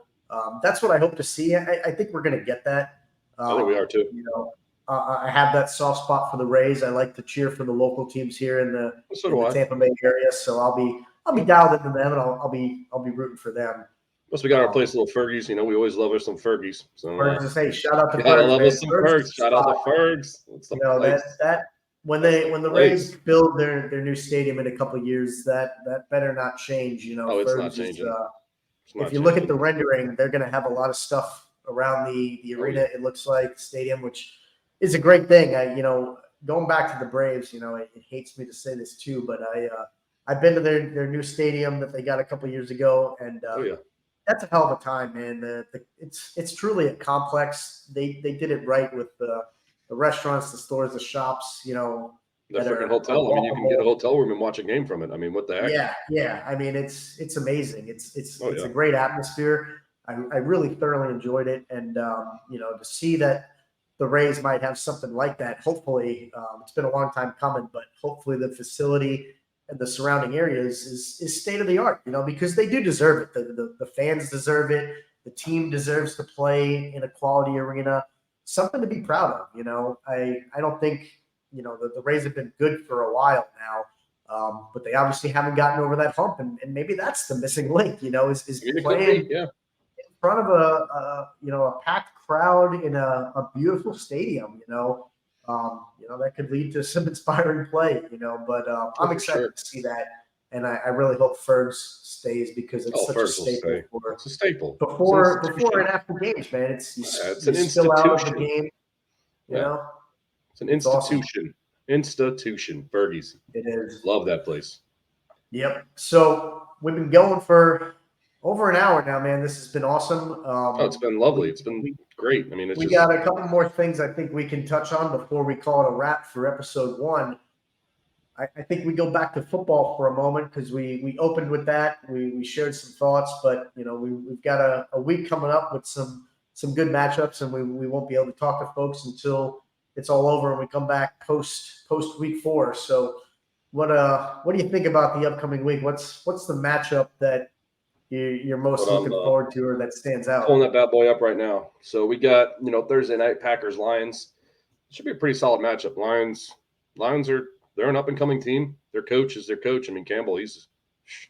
That's what I hope to see. I think we're going to get that. I think we Um, are too. you know, I have that soft spot for the Rays. I like to cheer for the local teams here in the So in do the I. Tampa Bay area. So I'll be Yeah. dialed into them, and I'll be rooting for them. Plus we got our Um, place little Fergies. We always love us some Fergies. So Fergs is hey, shout out to gotta Fergs, love man. us some Fergs is Fergs. the Shout out to spot. Fergs. That's the place. That That's the when the Rays place. build their new stadium in a couple of years, that better not change. Oh, it's not Fergs is changing. It's if not you look at changing. the rendering, they're going to have a lot of stuff around the Oh arena. yeah. It looks like the stadium, which is a great thing. Going back to the Braves, it hates me to say this too, but I've been to their new stadium that they got a couple years ago, and Oh yeah. that's a hell of a time, man. It's truly a complex. They did it right with the restaurants, the stores, the shops, The that freaking are hotel. I mean, you can get a walkable. hotel room and watch a game from it. I mean, what the heck? Yeah, yeah. I mean, it's amazing. Oh It's yeah. a great atmosphere. I really thoroughly enjoyed it, and to see that the Rays might have something like that. Hopefully, it's been a long time coming, but hopefully the facility and the surrounding areas is state of the art. Because they do deserve it. The fans deserve it. The team deserves to play in a quality arena. Something to be proud of. I don't think the Rays have been good for a while now. But they obviously haven't gotten over that hump, and maybe that's the missing link. I Is mean, it could playing be. Yeah. in front of a packed crowd in a beautiful stadium. That could lead to some inspiring play. But Oh, I'm for sure. excited to see that, and I really hope Fergs stays because it's Oh, such a Fergs will staple stay. for It's a staple. It's an before institution. and after games, man. It's Yeah, it's you an spill out of the institution. game. You Yeah, know, it's an it's awesome. institution. Institution. Fergie's. It is. Love that place. Yep. So we've been going for over an hour now, man. This has been awesome. Oh, it's been lovely. We, It's been we great. I mean, it's we just got a couple more things I think we can touch on before we call it a wrap for episode one. I think we go back to football for a moment because we opened with that. We shared some thoughts, but we've got a week coming up with some good matchups, and we won't be able to talk to folks until it's all over and we come back post week 4. So what do you think about the upcoming week? What's the matchup that you're what most looking forward to or that stands I'm out? pulling that bad boy up right now. So we got Thursday night Packers Lions. Should be a pretty solid matchup. Lions are they're an up and coming team. Their coach is their coach. I mean Campbell, he's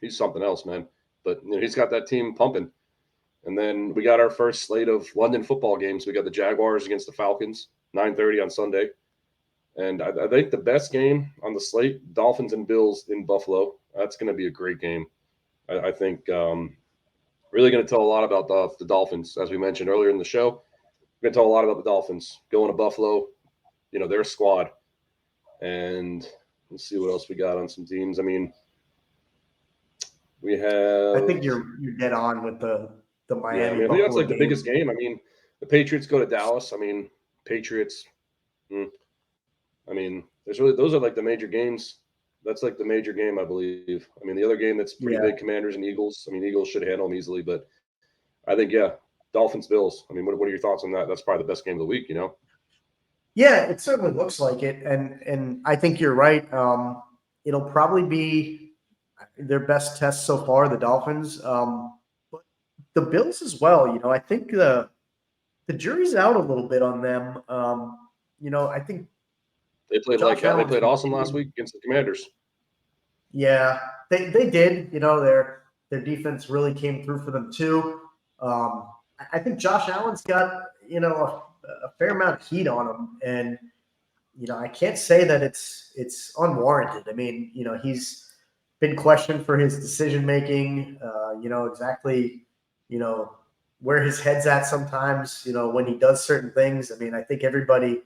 something else, man. But he's got that team pumping. And then we got our first slate of London football games. We got the Jaguars against the Falcons, 9:30 on Sunday. And I think the best game on the slate, Dolphins and Bills in Buffalo. That's going to be a great game. I think really going to tell a lot about the Dolphins, as we mentioned earlier in the show. We're going to tell a lot about the Dolphins going to Buffalo, their squad. And let's see what else we got on some teams. I mean, We I have, think you're dead on with the yeah, I Miami mean, I think that's Buffalo like the biggest game. game. I mean, the Patriots go to Dallas. I mean, Patriots. hmm, I mean, there's really those are like the major games. That's like the major game, I believe. I mean, the other game that's pretty Yeah. big, Commanders and Eagles. I mean, Eagles should handle them easily, but I think yeah, Dolphins Bills. I mean, what are your thoughts on that? That's probably the best game of the week. You know? Yeah, it certainly looks like it, and I think you're right. It'll probably be their best test so far, the Dolphins. But the Bills as well. I think the jury's out a little bit on them. I think Josh They Allen's played awesome last continued. week against the Commanders. Yeah, they did. Their defense really came through for them too. I think Josh Allen's got a fair amount of heat on him, and I can't say that it's unwarranted. I mean, he's been questioned for his decision making. Exactly, you know, where his head's at sometimes. When he does certain things. I mean, I think everybody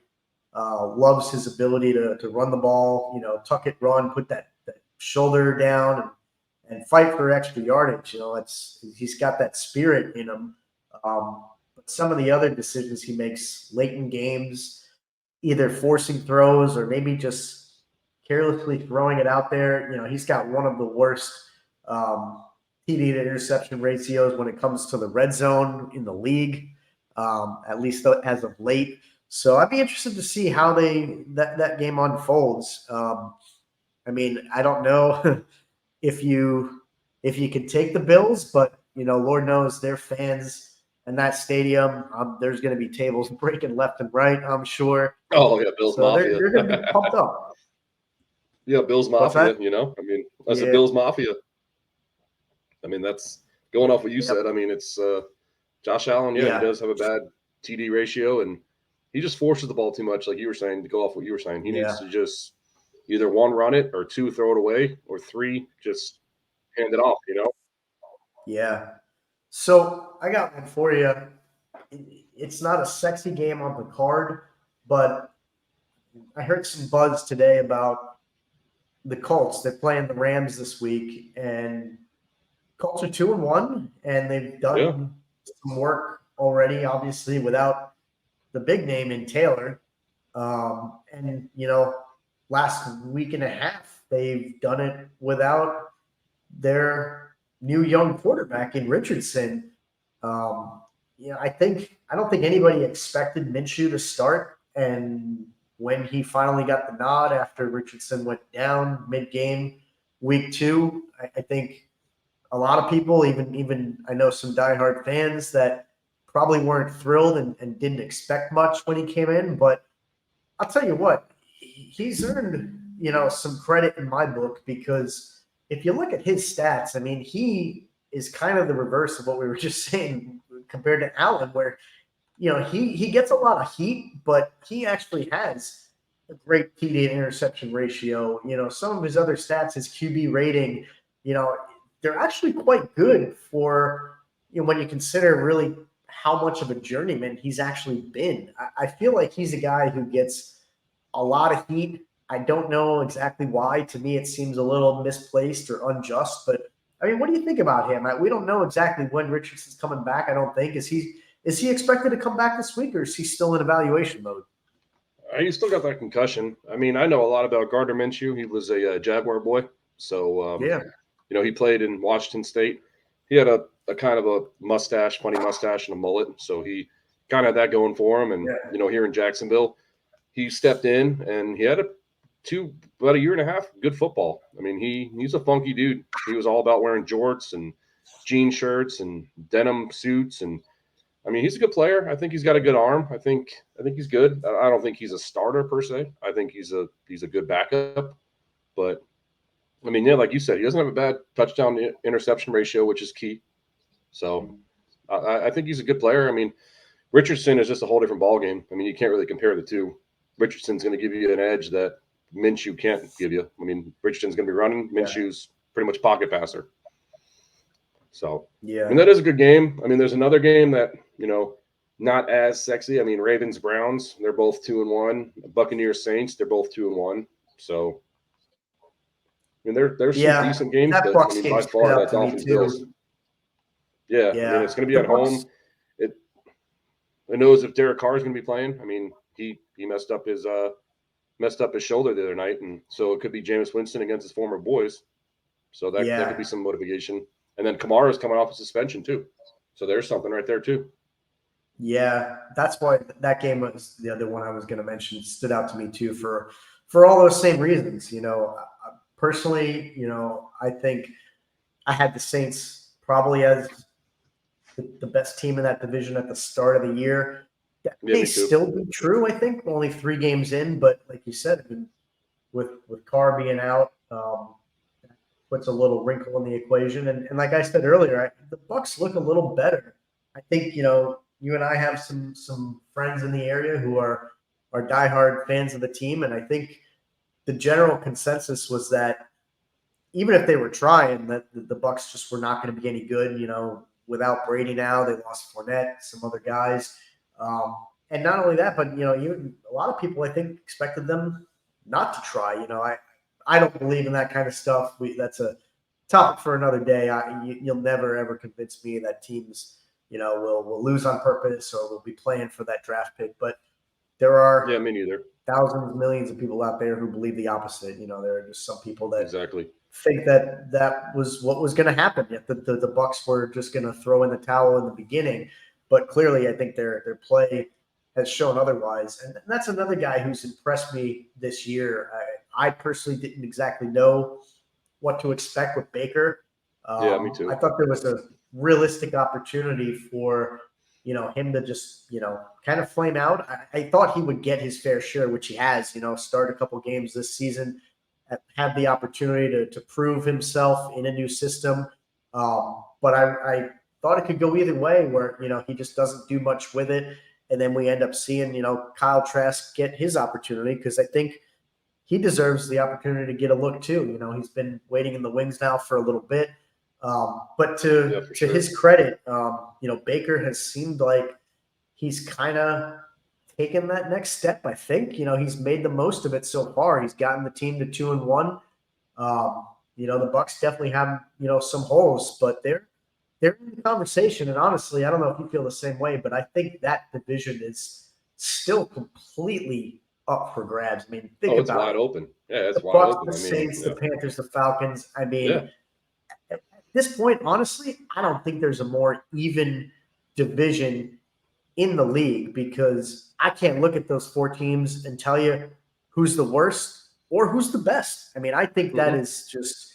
loves his ability to run the ball. Tuck it, run, put that shoulder down, and fight for extra yardage. He's got that spirit in him. But some of the other decisions he makes late in games, either forcing throws or maybe just carelessly throwing it out there. He's got one of the worst um, TD to interception ratios when it comes to the red zone in the league, at least as of late. So I'd be interested to see how that game unfolds. I mean, I don't know if you could take the Bills, but Lord knows their fans and that stadium. There's going to be tables breaking left and right, I'm sure. Oh yeah, Bills So they're Mafia. they're going to be pumped up. Yeah, Bills What's Mafia. that? You know, I mean, that's the Yeah. Bills Mafia. I mean, that's going off what you Yep. said. I mean, it's Josh Allen. Yeah, he Yeah. does have a bad TD ratio, and he just forces the ball too much. Like you were saying, to go off what you were saying, he Yeah. needs to just either one, run it, or two, throw it away, or three, just hand it off. You know? Yeah. So I got one for you. It's not a sexy game on the card, but I heard some buzz today about the Colts. They're playing the Rams this week, and Colts are 2-1, and they've Yeah, done some work already, obviously, without the big name in Taylor. And last week and a half, they've done it without their new young quarterback in Richardson. Um, I don't think anybody expected Minshew to start, and when he finally got the nod after Richardson went down mid-game, week two, I think a lot of people, even I know some diehard fans that probably weren't thrilled and didn't expect much when he came in. But I'll tell you what, he's earned some credit in my book, because if you look at his stats, I mean, he is kind of the reverse of what we were just saying compared to Allen, where he gets a lot of heat, but he actually has a great TD to interception ratio. Some of his other stats, his QB rating, you know, they're actually quite good for when you consider really how much of a journeyman he's actually been. I feel like he's a guy who gets a lot of heat. I don't know exactly why. To me, it seems a little misplaced or unjust. But I mean, what do you think about him? We don't know exactly when Richardson's coming back. I don't think is he expected to come back this week, or is he still in evaluation mode? he still got that concussion. I mean, I know a lot about Gardner Minshew. He was a Jaguar boy, so Yeah, he played in Washington State. He had a kind of a mustache, funny mustache, and a mullet, so he kind of had that going for him. And yeah, here in Jacksonville, he stepped in and he had about a year and a half good football. I mean, he's a funky dude. He was all about wearing jorts and jean shirts and denim suits, and I mean, he's a good player. I think he's got a good arm. I think he's good. I don't think he's a starter per se. I think he's a good backup. But I mean, yeah, like you said, he doesn't have a bad touchdown interception ratio, which is key. So I think he's a good player. I mean, Richardson is just a whole different ballgame. I mean, you can't really compare the two. Richardson's going to give you an edge that Minshew can't give you. I mean, Richardson's going to be running. yeah, Minshew's pretty much pocket passer. So, I mean, yeah, that is a good game. I mean, there's another game that, not as sexy. I mean, Ravens Browns, they're both 2-1. Buccaneers Saints, they're both 2-1. So, mean, there's some Yeah, decent games, that but I Bucks mean, game by stood far out that to me Dolphins Bills. too. Yeah, I mean, Yeah, it's going to be the at home. Bucks. It knows if Derek Carr is going to be playing. I mean, he messed up his shoulder the other night, and so it could be Jameis Winston against his former boys. So that could be Yeah, some motivation. And then Kamara's coming off a suspension too, so there's something right there too. yeah, that's why that game was the other one I was going to mention. Stood out to me too for all those same reasons. Personally, I think I had the Saints probably as the best team in that division at the start of the year. That Yeah, may me too. still be true. I think only 3 games in, but like you said, I mean, with Carr being out, puts a little wrinkle in the equation. And like I said earlier, the Bucks look a little better. I think you and I have some friends in the area who are diehard fans of the team, and I think the general consensus was that even if they were trying, that the Bucks just were not going to be any good. Without Brady now, they lost Fournette, some other guys, and not only that, but even a lot of people I think expected them not to try. I don't believe in that kind of stuff. That's a topic for another day. You'll never ever convince me that teams will lose on purpose or will be playing for that draft pick. But there Yeah, are me neither. thousands, millions of people out there who believe the opposite. There are just some people that Exactly. think that was what was going to happen. Yet the Bucks were just going to throw in the towel in the beginning, but clearly I think their play has shown otherwise. And that's another guy who's impressed me this year. I personally didn't exactly know what to expect with Baker. Yeah, me I too. thought there was a realistic opportunity for him to just kind of flame out. I thought he would get his fair share, which he has. Start a couple games this season, have the opportunity to prove himself in a new system. But I thought it could go either way, where he just doesn't do much with it, and then we end up seeing Kyle Trask get his opportunity, because I think he deserves the opportunity to get a look too. He's been waiting in the wings now for a little bit. But Yeah, to for to sure. his credit, Baker has seemed like he's kind of taken that next step. I think he's made the most of it so far. He's gotten the team to 2-1. The Bucks definitely have some holes, but they're in the conversation. And honestly, I don't know if you feel the same way, but I think that division is still completely up for grabs. I mean, think Oh, it's about wide it. open. Yeah, it's The wide Bucks, open. the I mean, Saints, the yeah, Panthers, the Falcons. I yeah. mean, at this point, honestly, I don't think there's a more even division in the league, because I can't look at those 4 teams and tell you who's the worst or who's the best. I mean, I think that Hmm. is just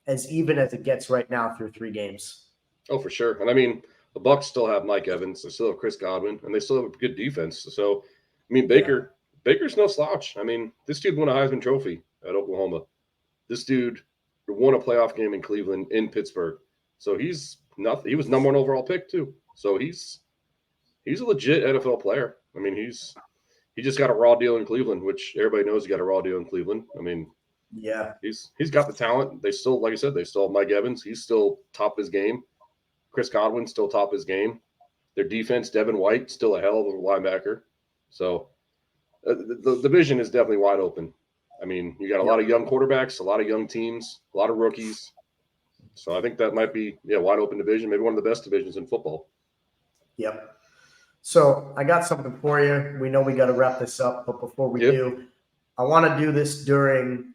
as even as it gets right now through 3 games. Oh, for sure. And I mean, the Bucks still have Mike Evans, they still have Chris Godwin, and they still have a good defense. So, I mean, Yeah. Baker's no slouch. I mean, this dude won a Heisman Trophy at Oklahoma. This dude won a playoff game in Cleveland, in Pittsburgh. So he's nothing. He was #1 overall pick too. So he's a legit NFL player. I mean, he just got a raw deal in Cleveland, which everybody knows he got a raw deal in Cleveland. I mean, Yeah. he's got the talent. They still, like I said, they still have Mike Evans. He's still top of his game. Chris Godwin still top of his game. Their defense, Devin White, still a hell of a linebacker. So the division is definitely wide open. I mean, you got a lot of Yep. young quarterbacks, a lot of young teams, a lot of rookies. So I think that might be wide open division, maybe one of the best divisions in football. Yep. So I got something for you. We know we got to wrap this up, but before we Yeah. do, I want to do this during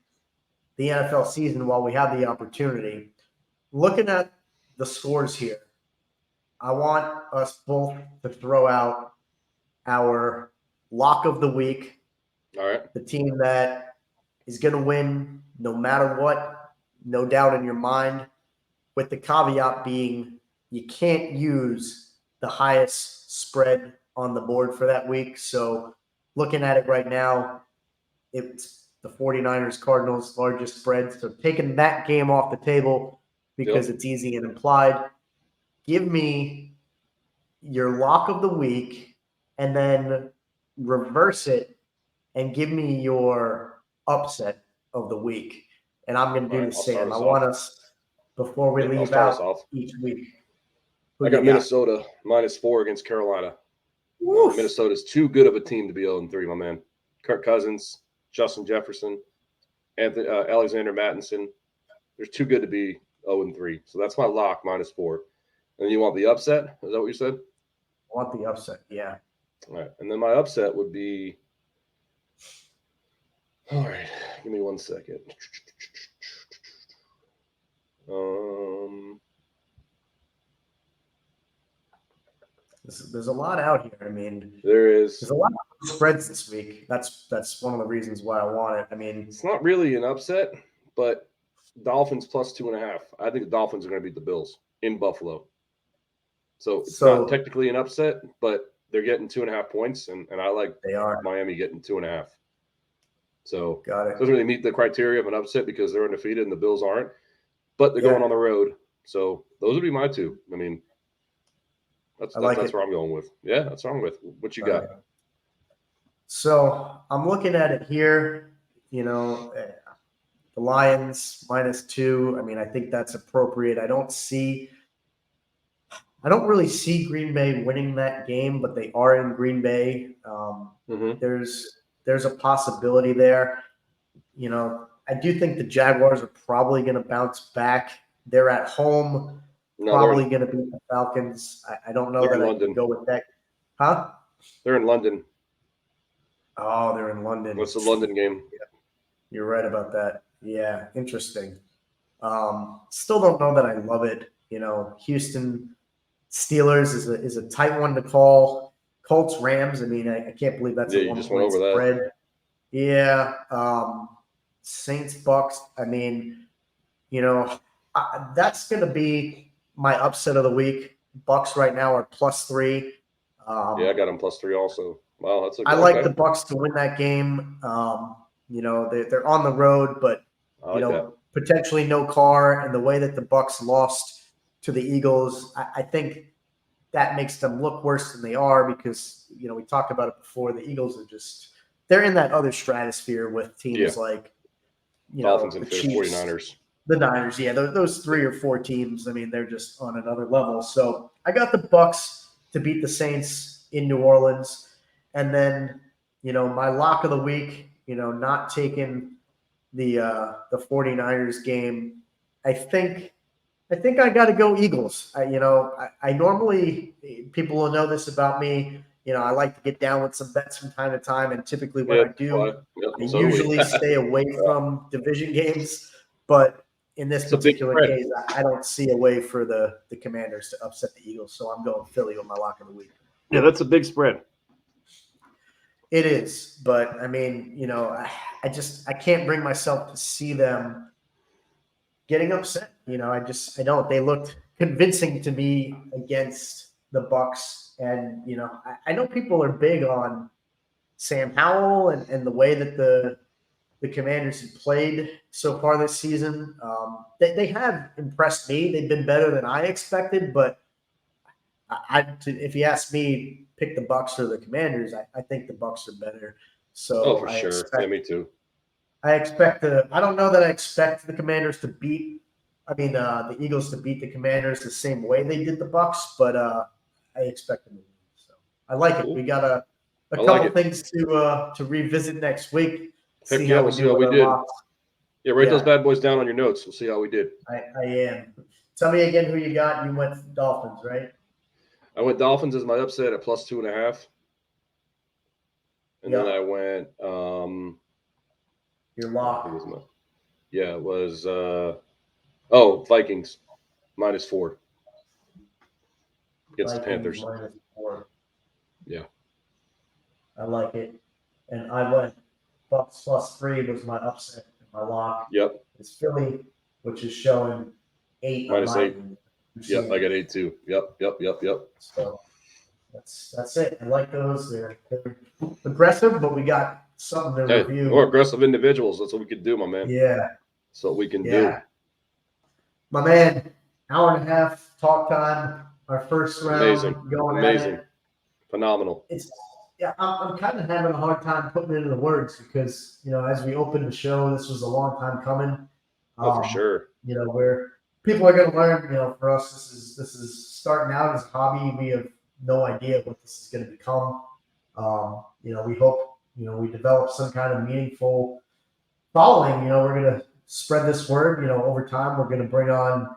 the NFL season while we have the opportunity. Looking at the scores here, I want us both to throw out our lock of the week, All right. the team that is going to win no matter what, no doubt in your mind, with the caveat being you can't use the highest spread on the board for that week. So looking at it right now, it's the 49ers Cardinals largest spread. So taking that game off the table because Yep. it's easy and implied. Give me your lock of the week and then reverse it and give me your upset of the week. And I'm going to All do right. the I'll start same. I us want off. us, before we Yep. I'll leave start us out off. each week, who I you got got? Minnesota -4 against Carolina. Woof. Minnesota's too good of a team to be 0-3, my man. Kirk Cousins, Justin Jefferson, Alexander Mattinson. There's too good to be 0-3. So that's my lock -4. And then you want the upset? Is that what you said? I want the upset. Yeah. All right. And then my upset would be. All right. Give me 1 second. Um. There's a lot out here. I mean, There's a lot of spreads this week. That's one of the reasons why I want it. I mean, it's not really an upset, but Dolphins +2.5. I think the Dolphins are going to beat the Bills in Buffalo. So it's not technically an upset, but they're getting 2.5 points, and I like they are Miami getting 2.5. So got it. Doesn't really meet the criteria of an upset because they're undefeated and the Bills aren't, but they're going on the road. So those would be my two. I mean, that's where I'm going with. Yeah, that's what I'm with. What you got? So I'm looking at it here. You know, the Lions -2. I mean, I think that's appropriate. I don't really see Green Bay winning that game, but they are in Green Bay. There's a possibility there. You know, I do think the Jaguars are probably going to bounce back. They're at home, probably going to beat the Falcons. I don't know that I can go with that. Huh? They're in London. Oh, they're in London. What's the London game? Yeah, you're right about that. Yeah, interesting. Still don't know that I love it. You know, Houston Steelers is a tight one to call. Colts Rams. I mean, I can't believe that's a 1-point spread. That. Yeah. Saints Bucks. I mean, you know, that's going to be my upset of the week. Bucks right now are +3. Yeah, I got them +3 also. Wow, that's a good. I like the Bucks to win that game. You know, they're on the road, but potentially no Carr, and the way that the Bucks lost to the Eagles, I think that makes them look worse than they are because, you know, we talked about it before. The Eagles are they're in that other stratosphere with teams like, you Dolphins know, and the Chiefs, 49ers. The Niners. Yeah, those 3 or 4 teams, I mean, they're just on another level. So I got the Bucks to beat the Saints in New Orleans. And then, you know, my lock of the week, you know, not taking the 49ers game. I think I got to go Eagles. I normally, people will know this about me. You know, I like to get down with some bets from time to time, and typically when I do, I usually stay away from division games. But in this particular case, I don't see a way for the Commanders to upset the Eagles, so I'm going Philly with my lock of the week. Yeah, that's a big spread. It is, but I mean, you know, I can't bring myself to see them getting upset. You know, I don't. They looked convincing to me against the Bucks, and you know, I know people are big on Sam Howell and the way that the Commanders have played so far this season. They have impressed me. They've been better than I expected, but if you ask me, pick the Bucks or the Commanders, I think the Bucks are better. So for sure. Yeah, me too. I don't know that I expect the Commanders to beat. I mean, the Eagles to beat the Commanders the same way they did the Bucks, but I expect them to win. So I like it. We got a couple things to revisit next week. Heck yeah, we'll see how we did. Yeah, write those bad boys down on your notes. We'll see how we did. I am. Tell me again who you got. You went Dolphins, right? I went Dolphins as my upset at +2.5. And then I went your lock. It was Vikings -4 against the Panthers. -4. Yeah. I like it. And I went Bucks +3 was my upset. My lock. Yep. It's Philly, which is showing 8. -8. Yep, I got 8 too. Yep. So that's it. I like those. They're aggressive, but we got something to review. We're aggressive individuals. That's what we can do, my man. Yeah. That's what we can do. My man, hour and a half talk time. Our first round. Amazing. Phenomenal. I'm kind of having a hard time putting it into words because, you know, as we opened the show, this was a long time coming. For sure. You know, where people are going to learn, you know, for us, this is starting out as a hobby. We have no idea what this is going to become. You know, we hope, you know, we develop some kind of meaningful following. You know, we're going to spread this word. Over time, we're going to bring on,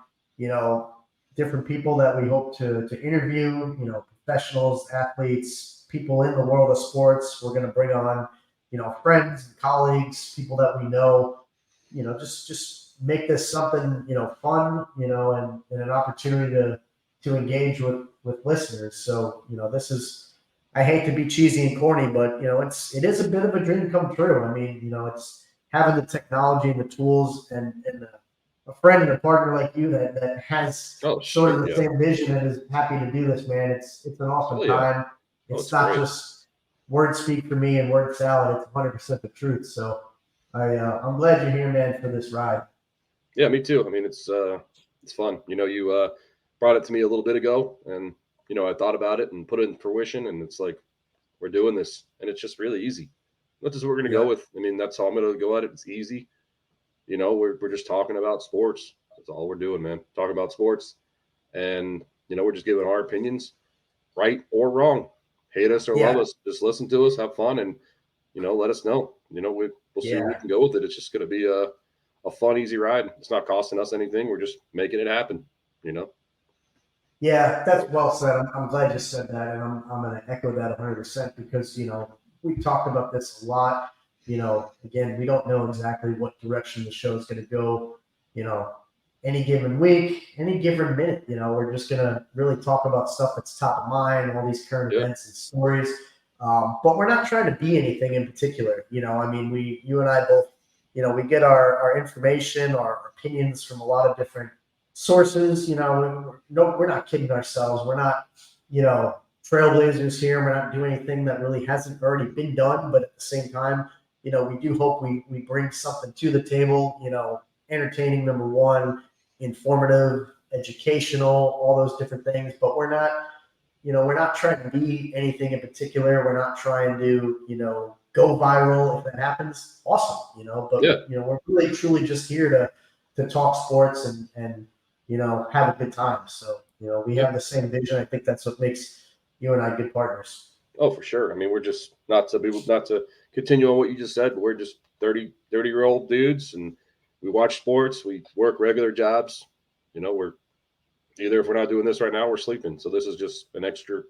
different people that we hope to interview, professionals, athletes, people in the world of sports. We're going to bring on, friends and colleagues, people that we know, just make this something, fun, and an opportunity to engage with listeners. So, this is, I hate to be cheesy and corny, but it is a bit of a dream come true. I mean, it's having the technology and the tools and a friend and a partner like you that has sort of the same vision and is happy to do this, man. It's an awesome time. It's not just word speak for me and word salad. It's 100% the truth. So I'm glad you're here, man, for this ride. Yeah, me too. I mean, it's fun. You brought it to me a little bit ago, and I thought about it and put it in fruition, and it's like we're doing this, and it's just really easy. That's just what we're gonna go with. I mean, that's how I'm gonna go at it. It's easy. We're just talking about sports. That's all we're doing, man. Talking about sports, and we're just giving our opinions, right or wrong. Hate us or love us, just listen to us, have fun, and let us know. We'll see where we can go with it. It's just gonna be a fun, easy ride. It's not costing us anything. We're just making it happen. Yeah, that's well said. I'm glad you said that, and I'm going to echo that 100% because we've talked about this a lot. Again, we don't know exactly what direction the show is going to go. Any given week, any given minute. We're just going to really talk about stuff that's top of mind, all these current events and stories. But we're not trying to be anything in particular. I mean, you and I both, we get our information, our opinions from a lot of different sources. We're not kidding ourselves. We're not, trailblazers here. We're not doing anything that really hasn't already been done. But at the same time, we do hope we bring something to the table, entertaining, number one, informative, educational, all those different things. But we're not trying to be anything in particular. We're not trying to, go viral. If that happens, awesome, but we're really truly just here to talk sports and have a good time. So, we have the same vision. I think that's what makes you and I good partners. Oh, for sure. I mean, we're just not to continue on what you just said, but we're just 30-year-old dudes, and we watch sports. We work regular jobs. We're either, if we're not doing this right now, we're sleeping. So this is just an extra.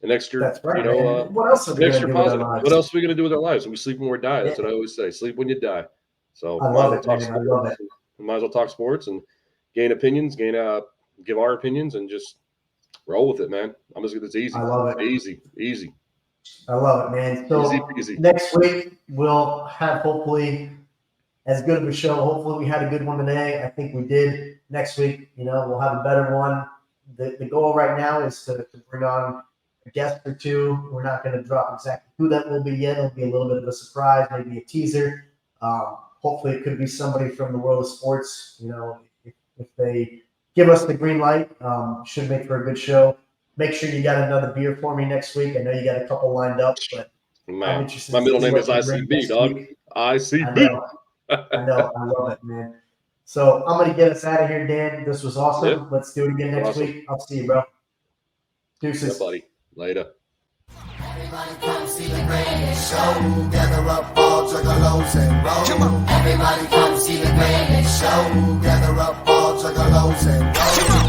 That's right. What else are we extra gonna do positive. What else are we going to do with our lives? We sleep when we die. That's what I always say. Sleep when you die. So I love it, man. I love it. Might as well talk sports and gain opinions, give our opinions, and just roll with it, man. It's easy. I love it. Easy. I love it, man. So easy. Next week we'll have hopefully as good of a show. Hopefully we had a good one today. I think we did. Next week, we'll have a better one. The goal right now is to bring on a guest or two. We're not going to drop exactly who that will be yet. It'll be a little bit of a surprise, maybe a teaser. Hopefully it could be somebody from the world of sports. If they give us the green light, should make for a good show. Make sure you got another beer for me next week. I know you got a couple lined up, but man, my middle name is ICB, dog. ICB. I know. I love it, man. So I'm going to get us out of here, Dan. This was awesome. Yep. Let's do it again next week. I'll see you, bro. Deuces. Yeah, buddy. Later. Everybody come see the greatest show. Gather up all juggalos and roll. Come on. Everybody come see the greatest show. Gather up all juggalos and roll.